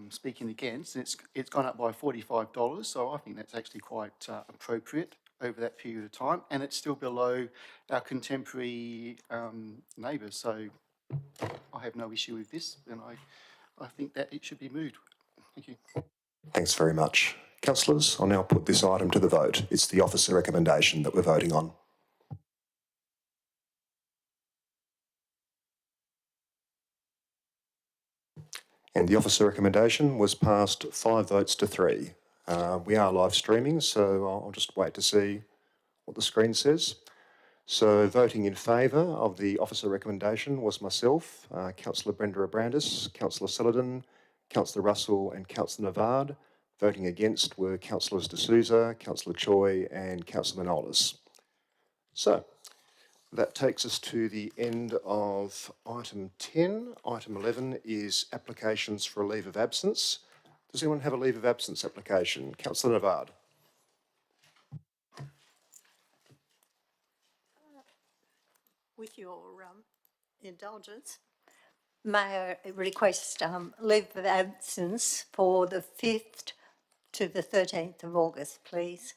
speaking against. It's gone up by $45, so I think that's actually quite appropriate over that period of time, and it's still below our contemporary neighbours. So I have no issue with this, and I think that it should be moved. Thank you. Thanks very much. Councillors, I'll now put this item to the vote. It's the officer recommendation that we're voting on. And the officer recommendation was passed 5 votes to 3. We are live streaming, so I'll just wait to see what the screen says. So voting in favour of the officer recommendation was myself, Councillor Brenda Abrandis, Councillor Sullivan, Councillor Russell and Councillor Navard. Voting against were Councillors D'Souza, Councillor Choi and Councillor Manolis. So that takes us to the end of item 10. Item 11 is applications for a leave of absence. Does anyone have a leave of absence application? Councillor Navard. With your indulgence, may I request leave of absence for the 5th to the 13th of August, please?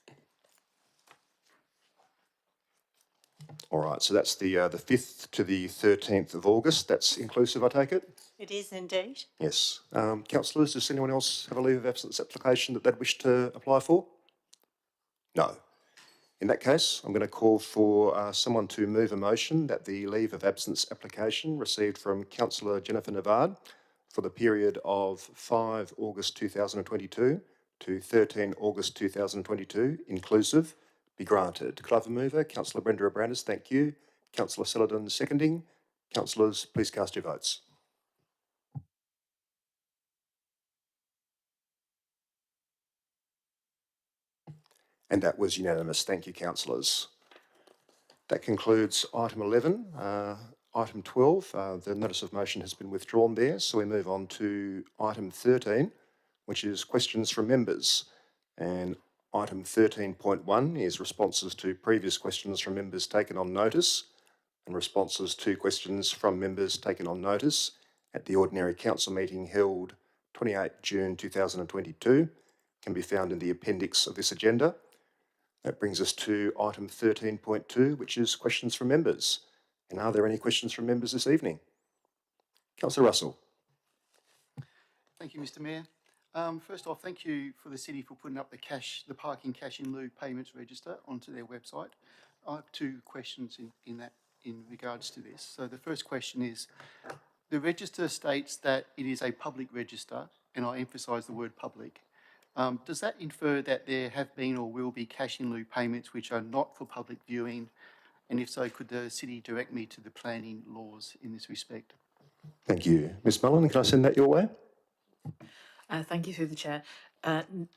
All right, so that's the 5th to the 13th of August. That's inclusive, I take it? It is indeed. Yes. Councillors, does anyone else have a leave of absence application that they'd wish to apply for? No. In that case, I'm going to call for someone to move a motion that the leave of absence application received from Councillor Jennifer Navard for the period of 5 August 2022 to 13 August 2022, inclusive, be granted. Could I have a mover? Councillor Brenda Abrandis, thank you. Councillor Celadon seconding. Councillors, please cast your votes. And that was unanimous. Thank you, councillors. That concludes item 11. Item 12, the notice of motion has been withdrawn there, so we move on to item 13, which is questions from members. And item 13.1 is responses to previous questions from members taken on notice, and responses to questions from members taken on notice at the ordinary council meeting held 28 June 2022 can be found in the appendix of this agenda. That brings us to item 13.2, which is questions from members. And are there any questions from members this evening? Councillor Russell. Thank you, Mr. Mayor. First off, thank you for the city for putting up the parking cash in lieu payments register onto their website. I have two questions in regards to this. So the first question is, the register states that it is a public register, and I emphasise the word public. Does that infer that there have been or will be cash in lieu payments which are not for public viewing? And if so, could the city direct me to the planning laws in this respect? Thank you. Ms Mullen, can I send that your way? Thank you, through the chair.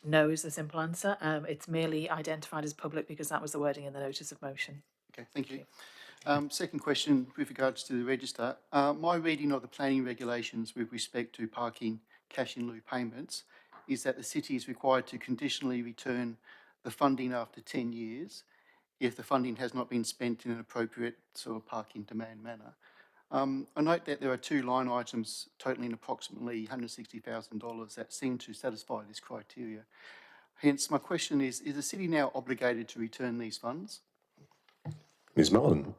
No is the simple answer. It's merely identified as public because that was the wording in the notice of motion. Okay, thank you. Second question with regards to the register. My reading of the planning regulations with respect to parking cash in lieu payments is that the city is required to conditionally return the funding after 10 years if the funding has not been spent in an appropriate sort of parking demand manner. I note that there are two line items totaling approximately $160,000 that seem to satisfy this criteria. Hence, my question is the city now obligated to return these funds? Ms Mullen.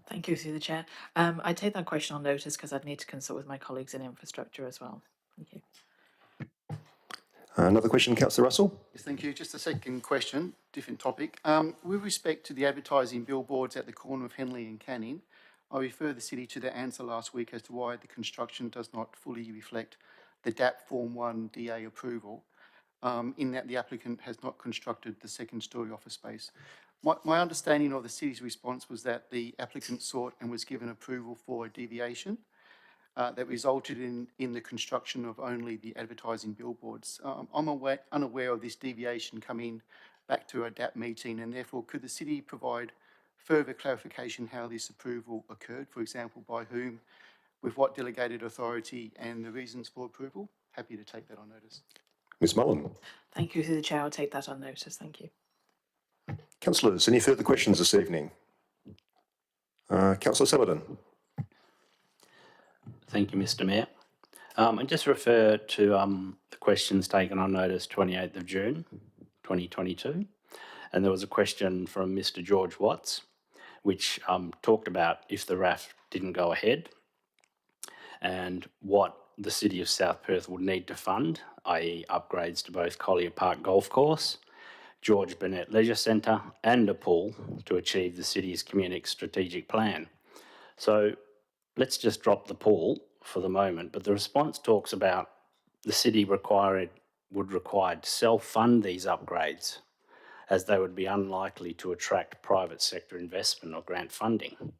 Thank you, through the chair. I take that question on notice because I'd need to consult with my colleagues in infrastructure as well. Thank you. Another question, Councillor Russell. Yes, thank you. Just a second question, different topic. With respect to the advertising billboards at the corner of Henley and Canning, I refer the city to the answer last week as to why the construction does not fully reflect the DAP Form 1 DA approval, in that the applicant has not constructed the second-storey office space. My understanding of the city's response was that the applicant sought and was given approval for a deviation that resulted in the construction of only the advertising billboards. I'm unaware of this deviation coming back to a DAP meeting, and therefore could the city provide further clarification how this approval occurred, for example, by whom, with what delegated authority, and the reasons for approval? Happy to take that on notice. Ms Mullen. Thank you, through the chair. I'll take that on notice. Thank you. Councillors, any further questions this evening? Councillor Celadon. Thank you, Mr. Mayor. I just refer to the questions taken on notice 28th of June 2022, and there was a question from Mr. George Watts, which talked about if the RAF didn't go ahead and what the City of South Perth would need to fund, i.e. upgrades to both Collier Park Golf Course, George Burnett Leisure Centre and a pool to achieve the city's community strategic plan. So let's just drop the pool for the moment, but the response talks about the city would require to self-fund these upgrades, as they would be unlikely to attract private sector investment or grant funding.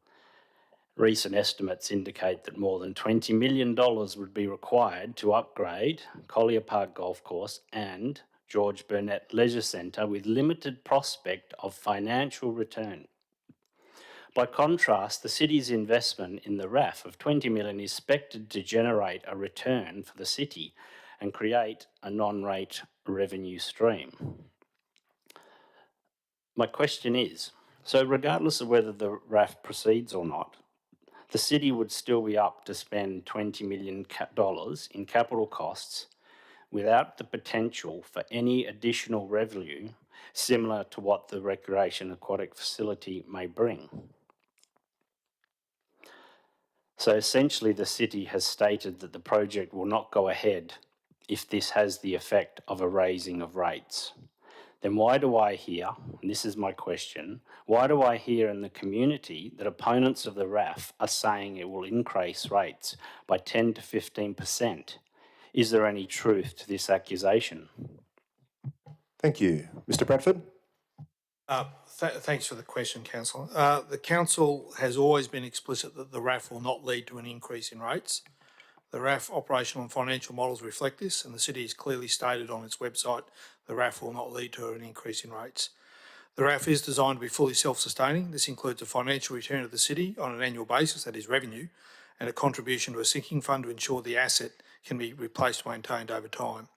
Recent estimates indicate that more than $20 million would be required to upgrade Collier Park Golf Course and George Burnett Leisure Centre with limited prospect of financial return. By contrast, the city's investment in the RAF of $20 million is expected to generate a return for the city and create a non-rate revenue stream. My question is, so regardless of whether the RAF proceeds or not, the city would still be up to spend $20 million in capital costs without the potential for any additional revenue similar to what the recreation aquatic facility may bring. So essentially the city has stated that the project will not go ahead if this has the effect of a raising of rates. then why do I hear, and this is my question, why do I hear in the community that opponents of the RAF are saying it will increase rates by 10 to 15%? Is there any truth to this accusation? Thank you. Mr Bradford? Thanks for the question, Councillor. The Council has always been explicit that the RAF will not lead to an increase in rates. The RAF operational and financial models reflect this, and the City has clearly stated on its website the RAF will not lead to an increase in rates. The RAF is designed to be fully self-sustaining. This includes a financial return to the City on an annual basis, that is revenue, and a contribution to a sinking fund to ensure the asset can be replaced or maintained over time.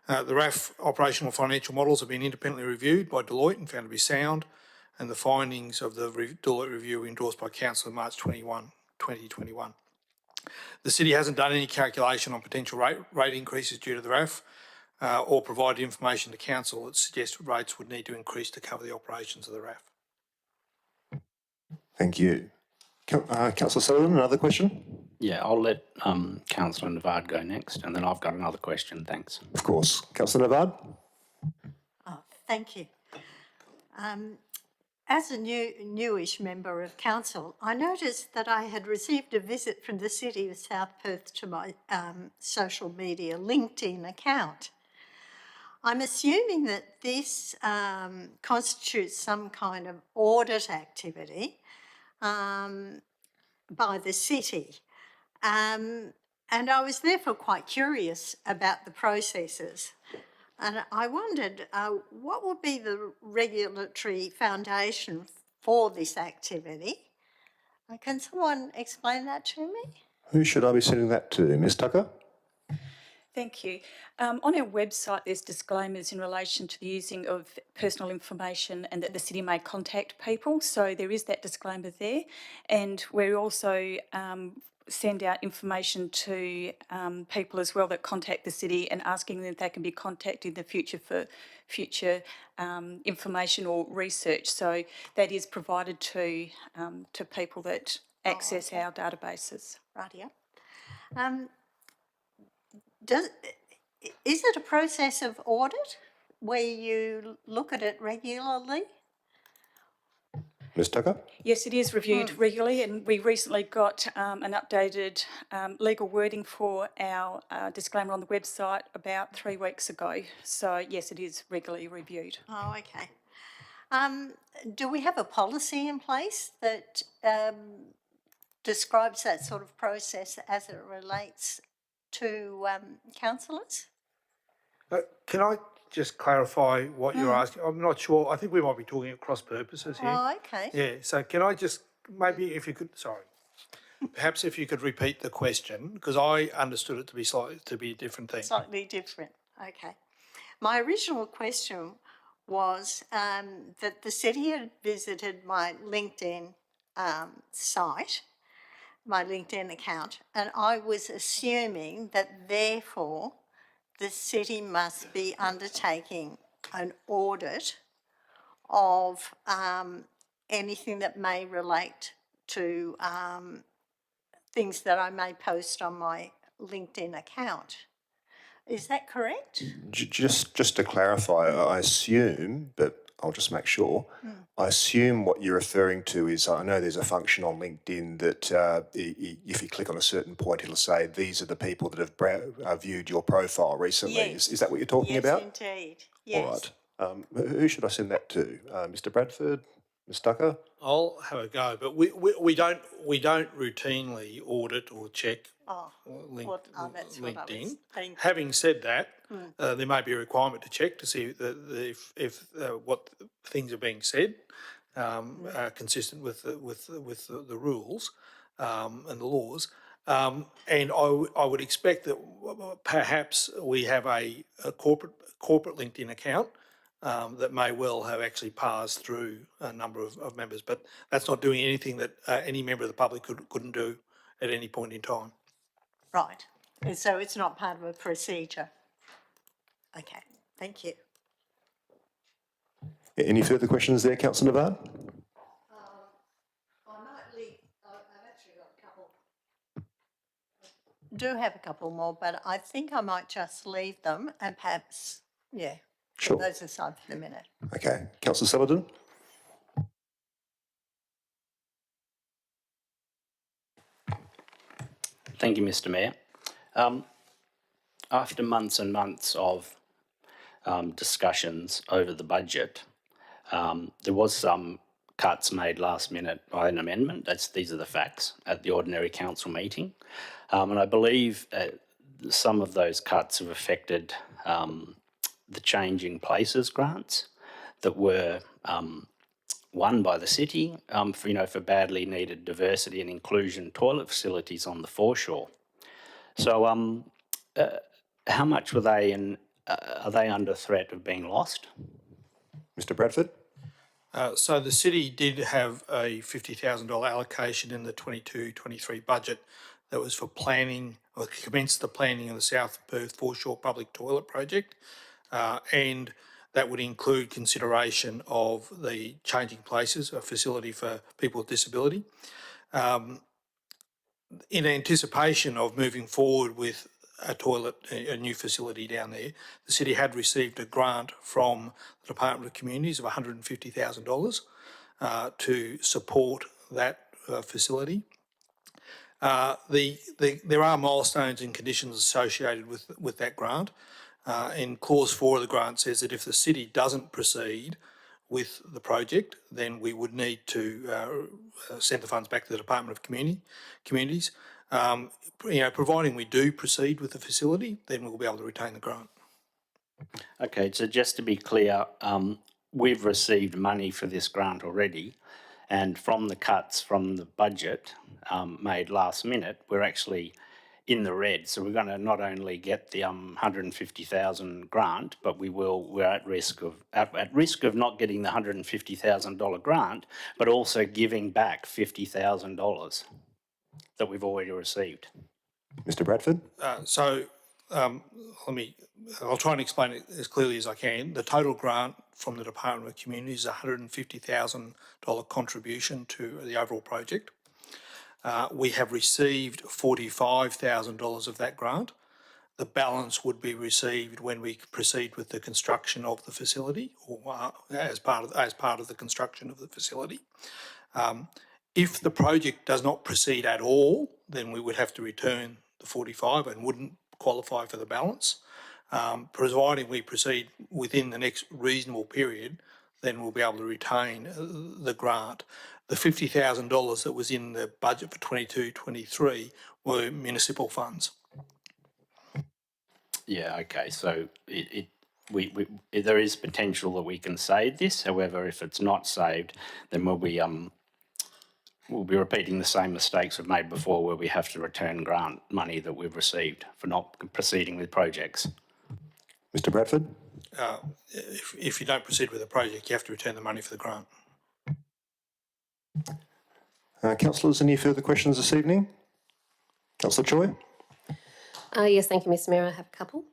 The RAF operational and financial models have been independently reviewed by Deloitte and found to be sound, and the findings of the Deloitte review were endorsed by Council in March 2021. The City hasn't done any calculation on potential rate increases due to the RAF or provided information to Council that suggests rates would need to increase to cover the operations of the RAF. Thank you. Councillor Sullivan, another question? Yeah, I'll let Councillor Navard go next, and then I've got another question. Thanks. Of course. Councillor Navard? Oh, thank you. As a newish member of council, I noticed that I had received a visit from the City of South Perth to my social media LinkedIn account. I'm assuming that this constitutes some kind of audit activity by the City. And I was therefore quite curious about the processes. And I wondered, what would be the regulatory foundation for this activity? Can someone explain that to me? Who should I be sending that to? Ms Tucker? Thank you. On our website, there's disclaimers in relation to the using of personal information and that the City may contact people. So there is that disclaimer there. And we also send out information to people as well that contact the City and asking them if they can be contacted in the future for future information or research. So that is provided to people that access our databases. Rightio. Is it a process of audit where you look at it regularly? Ms Tucker? Yes, it is reviewed regularly, and we recently got an updated legal wording for our disclaimer on the website about 3 weeks ago. So yes, it is regularly reviewed. Oh, okay. Do we have a policy in place that describes that sort of process as it relates to councillors? Can I just clarify what you're asking? I'm not sure. I think we might be talking at cross purposes here. Oh, okay. Yeah, so can I just, maybe if you could, perhaps if you could repeat the question, because I understood it to be a different thing. Slightly different, okay. My original question was that the City had visited my LinkedIn site, my LinkedIn account, and I was assuming that therefore the City must be undertaking an audit of anything that may relate to things that I may post on my LinkedIn account. Is that correct? Just to clarify, I assume, but I'll just make sure, I assume what you're referring to is, I know there's a function on LinkedIn that if you click on a certain point, it'll say, these are the people that have viewed your profile recently. Yes. Is that what you're talking about? Yes, indeed. Yes. All right. Who should I send that to? Mr Bradford? Ms Tucker? I'll have a go, but we don't routinely audit or check that's what I was LinkedIn. thinking. Having said that, there may be a requirement to check to see if what things are being said are consistent with the rules and the laws. And I would expect that perhaps we have a corporate LinkedIn account that may well have actually passed through a number of members, but that's not doing anything that any member of the public couldn't do at any point in time. Right. And so it's not part of a procedure. Okay. Thank you. Any further questions there, Councillor Navard? I might leave. I've actually got a couple. Do have a couple more, but I think I might just leave them and perhaps, Sure. Those aside for the minute. Okay. Councillor Saladin? Thank you, Mr. Mayor. After months and months of discussions over the budget, there was some cuts made last minute by an amendment. These are the facts at the ordinary council meeting. And I believe some of those cuts have affected the Changing Places grants that were won by the city for badly needed diversity and inclusion toilet facilities on the foreshore. So how much were they and are they under threat of being lost? Mr Bradford? So the city did have a $50,000 allocation in the 22-23 budget that was for planning, or commenced the planning of the South Perth Foreshore Public Toilet Project, and that would include consideration of the Changing Places, a facility for people with disability. In anticipation of moving forward with a new facility down there, the city had received a grant from the Department of Communities of $150,000 to support that facility. There are milestones and conditions associated with that grant. And clause 4 of the grant says that if the city doesn't proceed with the project, then we would need to send the funds back to the Department of Communities. Providing we do proceed with the facility, then we'll be able to retain the grant. Okay, so just to be clear, we've received money for this grant already, and from the cuts from the budget made last minute, we're actually in the red. So we're going to not only get the $150,000 grant, but we're at risk of not getting the $150,000 grant, but also giving back $50,000 that we've already received. Mr Bradford? I'll try and explain it as clearly as I can. The total grant from the Department of Communities is a $150,000 contribution to the overall project. We have received $45,000 of that grant. The balance would be received when we proceed with the construction of the facility, or as part of the construction of the facility. If the project does not proceed at all, then we would have to return the 45 and wouldn't qualify for the balance. Providing we proceed within the next reasonable period, then we'll be able to retain the grant. The $50,000 that was in the budget for 22-23 were municipal funds. Yeah, okay, so there is potential that we can save this. However, if it's not saved, then we'll be repeating the same mistakes we've made before, where we have to return grant money that we've received for not proceeding with projects. Mr Bradford? If you don't proceed with the project, you have to return the money for the grant. Councillors, any further questions this evening? Councillor Choi? Yes, thank you, Mr Mayor. I have a couple.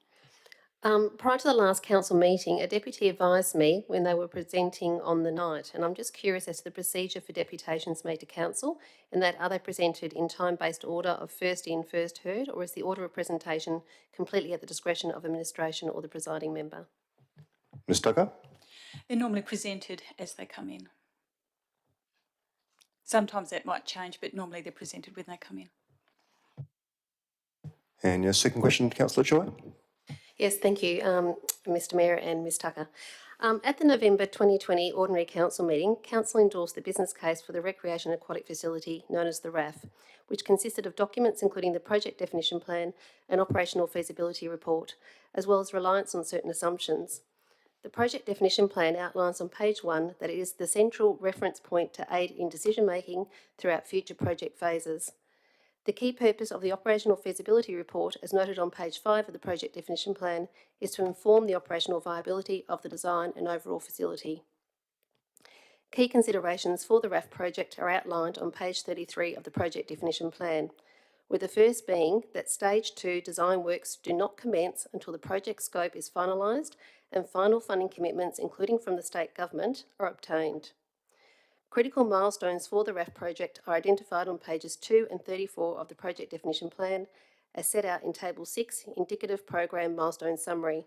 Prior to the last council meeting, a deputy advised me when they were presenting on the night, and I'm just curious as to the procedure for deputations made to council, and that are they presented in time-based order of first in, first heard, or is the order of presentation completely at the discretion of administration or the presiding member? Ms Tucker? They're normally presented as they come in. Sometimes that might change, but normally they're presented when they come in. And your second question, Councillor Choi? Yes, thank you, Mr Mayor and Ms Tucker. At the November 2020 Ordinary Council meeting, Council endorsed the business case for the Recreation Aquatic Facility known as the RAF, which consisted of documents including the project definition plan and operational feasibility report, as well as reliance on certain assumptions. The project definition plan outlines on page 1 that it is the central reference point to aid in decision-making throughout future project phases. The key purpose of the operational feasibility report, as noted on page 5 of the project definition plan, is to inform the operational viability of the design and overall facility. Key considerations for the RAF project are outlined on page 33 of the project definition plan, with the first being that Stage 2 design works do not commence until the project scope is finalised and final funding commitments, including from the state government, are obtained. Critical milestones for the RAF project are identified on pages 2 and 34 of the project definition plan, as set out in Table 6, Indicative Program Milestone Summary.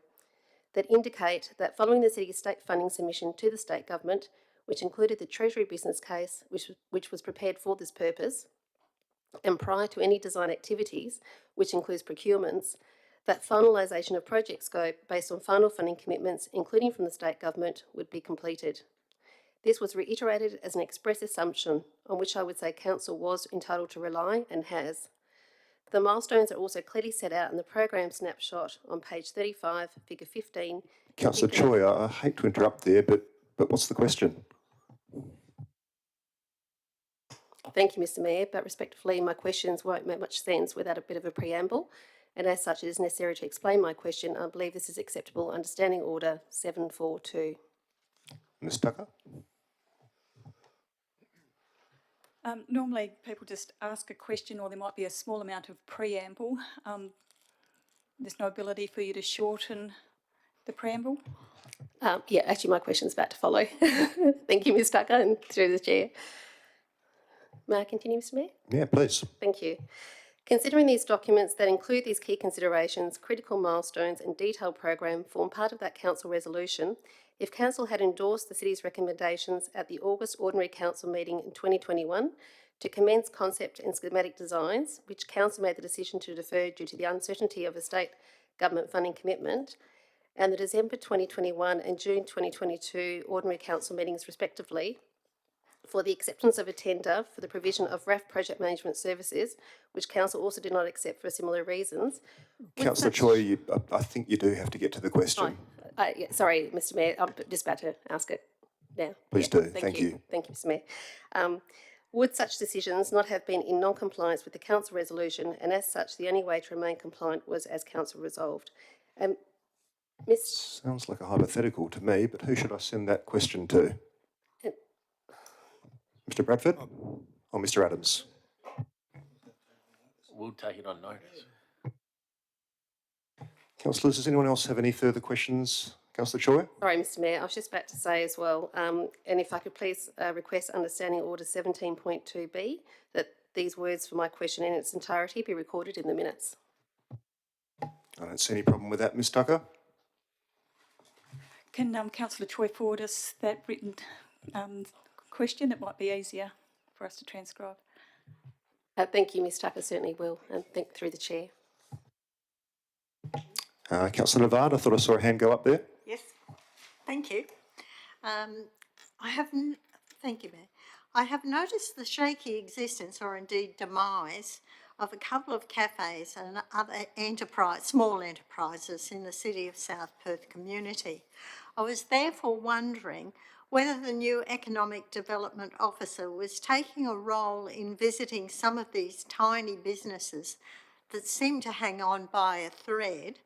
that indicate that following the City's state funding submission to the state government, which included the Treasury business case, which was prepared for this purpose, and prior to any design activities, which includes procurements, that finalisation of project scope based on final funding commitments, including from the state government, would be completed. This was reiterated as an express assumption on which I would say Council was entitled to rely and has. The milestones are also clearly set out in the program snapshot on page 35, figure 15. Councillor Choi, I hate to interrupt there, but what's the question? Thank you, Mr Mayor, but respectively, my questions won't make much sense without a bit of a preamble, and as such, it is necessary to explain my question. I believe this is acceptable under Standing Order 742. Ms Tucker? Normally, people just ask a question or there might be a small amount of preamble. There's no ability for you to shorten the preamble? Yeah, actually my question's about to follow. Thank you, Ms Tucker, and through the chair. May I continue, Mr Mayor? Yeah, please. Thank you. Considering these documents that include these key considerations, critical milestones and detailed program form part of that council resolution, if council had endorsed the city's recommendations at the August Ordinary Council meeting in 2021 to commence concept and schematic designs, which council made the decision to defer due to the uncertainty of a state government funding commitment, and the December 2021 and June 2022 Ordinary Council meetings respectively, for the acceptance of a tender for the provision of RAF project management services, which council also did not accept for similar reasons. Councillor Choi, I think you do have to get to the question. Yeah, sorry, Mr Mayor, I'm just about to ask it now. Please do, thank you. Thank you, Mr Mayor. Would such decisions not have been in non-compliance with the council resolution, and as such, the only way to remain compliant was as council resolved? Sounds like a hypothetical to me, but who should I send that question to? Mr Bradford or Mr Adams? We'll take it on notice. Councillors, does anyone else have any further questions? Councillor Choi? Sorry, Mr Mayor, I was just about to say as well, and if I could please request under Standing Order 17.2b that these words for my question in its entirety be recorded in the minutes. I don't see any problem with that, Ms Tucker. Can Councillor Choi forward us that written question? It might be easier for us to transcribe. Thank you, Ms Tucker, certainly will, and thank through the chair. Councillor Navard, I thought I saw a hand go up there. Yes, thank you. Thank you, Mayor. I have noticed the shaky existence, or indeed demise, of a couple of cafes and other small enterprises in the City of South Perth community. I was therefore wondering whether the new Economic Development Officer was taking a role in visiting some of these tiny businesses that seem to hang on by a thread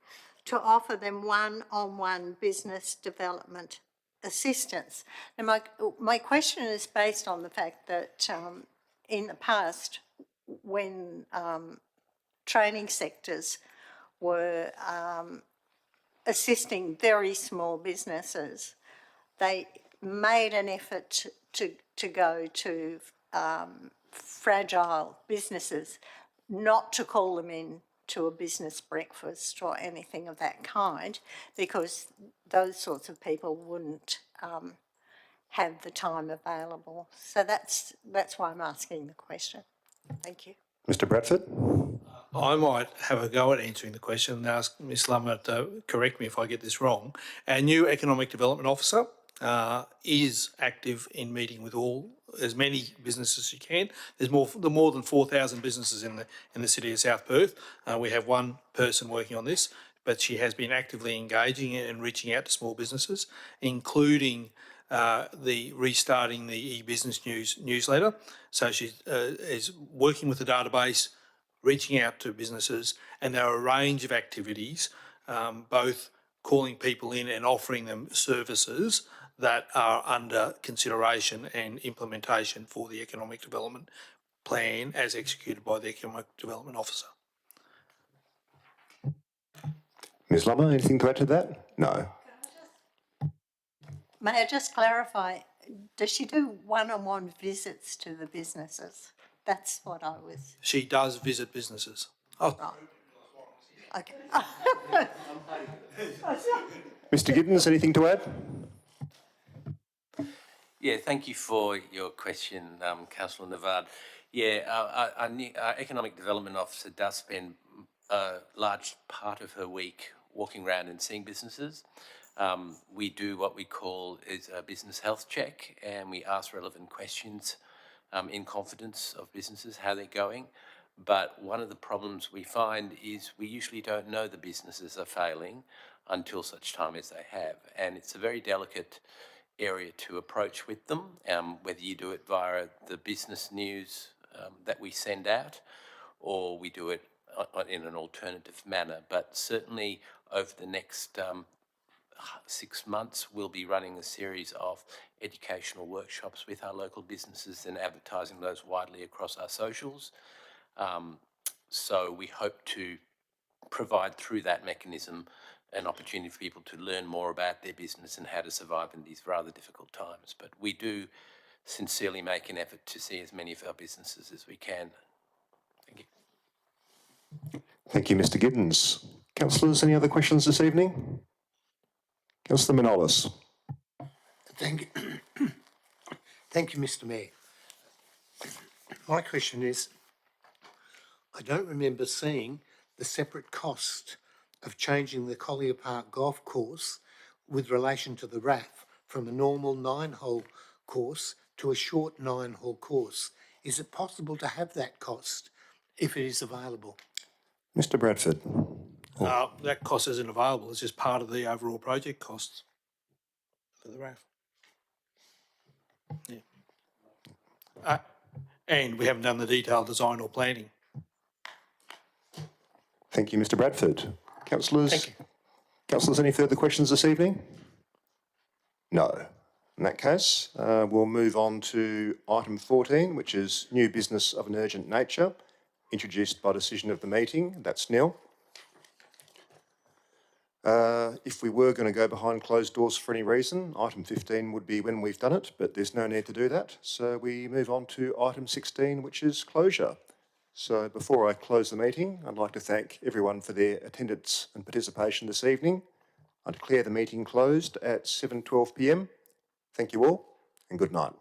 to offer them one-on-one business development assistance. Now, my question is based on the fact that in the past, when training sectors were assisting very small businesses, they made an effort to go to fragile businesses, not to call them in to a business breakfast or anything of that kind, because those sorts of people wouldn't have the time available. So that's why I'm asking the question. Thank you. Mr Bradford? I might have a go at answering the question and ask Ms Lummer to correct me if I get this wrong. Our new Economic Development Officer is active in meeting with as many businesses as you can. There's more than 4,000 businesses in the City of South Perth. We have one person working on this, but she has been actively engaging and reaching out to small businesses, including restarting the e-business newsletter. So she is working with the database, reaching out to businesses, and there are a range of activities, both calling people in and offering them services that are under consideration and implementation for the Economic Development Plan as executed by the Economic Development Officer. Ms Lummer, anything to add to that? No. May I just clarify, does she do one-on-one visits to the businesses? That's what I was... She does visit businesses. Oh. Right. Okay. Mr Giddens, anything to add? Yeah, thank you for your question, Councillor Navard. Yeah, our Economic Development Officer does spend a large part of her week walking around and seeing businesses. We do what we call is a business health check, and we ask relevant questions in confidence of businesses, how they're going. But one of the problems we find is we usually don't know the businesses are failing until such time as they have. And it's a very delicate area to approach with them, whether you do it via the business news that we send out, or we do it in an alternative manner. But certainly over the next 6 months, we'll be running a series of educational workshops with our local businesses and advertising those widely across our socials. So we hope to provide through that mechanism an opportunity for people to learn more about their business and how to survive in these rather difficult times. But we do sincerely make an effort to see as many of our businesses as we can. Thank you. Thank you, Mr Giddens. Councillors, any other questions this evening? Councillor Manolis. Thank you. Thank you, Mr Mayor. My question is, I don't remember seeing the separate cost of changing the Collier Park golf course with relation to the RAF from a normal 9-hole course to a short 9-hole course. Is it possible to have that cost if it is available? Mr Bradford. That cost isn't available. It's just part of the overall project costs for the RAF. Yeah. And we haven't done the detailed design or planning. Thank you, Mr Bradford. Councillors? Thank you. Councillors, any further questions this evening? No. In that case, we'll move on to item 14, which is new business of an urgent nature, introduced by decision of the meeting. That's nil. If we were going to go behind closed doors for any reason, item 15 would be when we've done it, but there's no need to do that. So we move on to item 16, which is closure. So before I close the meeting, I'd like to thank everyone for their attendance and participation this evening. I declare the meeting closed at 7:12 p.m. Thank you all and good night.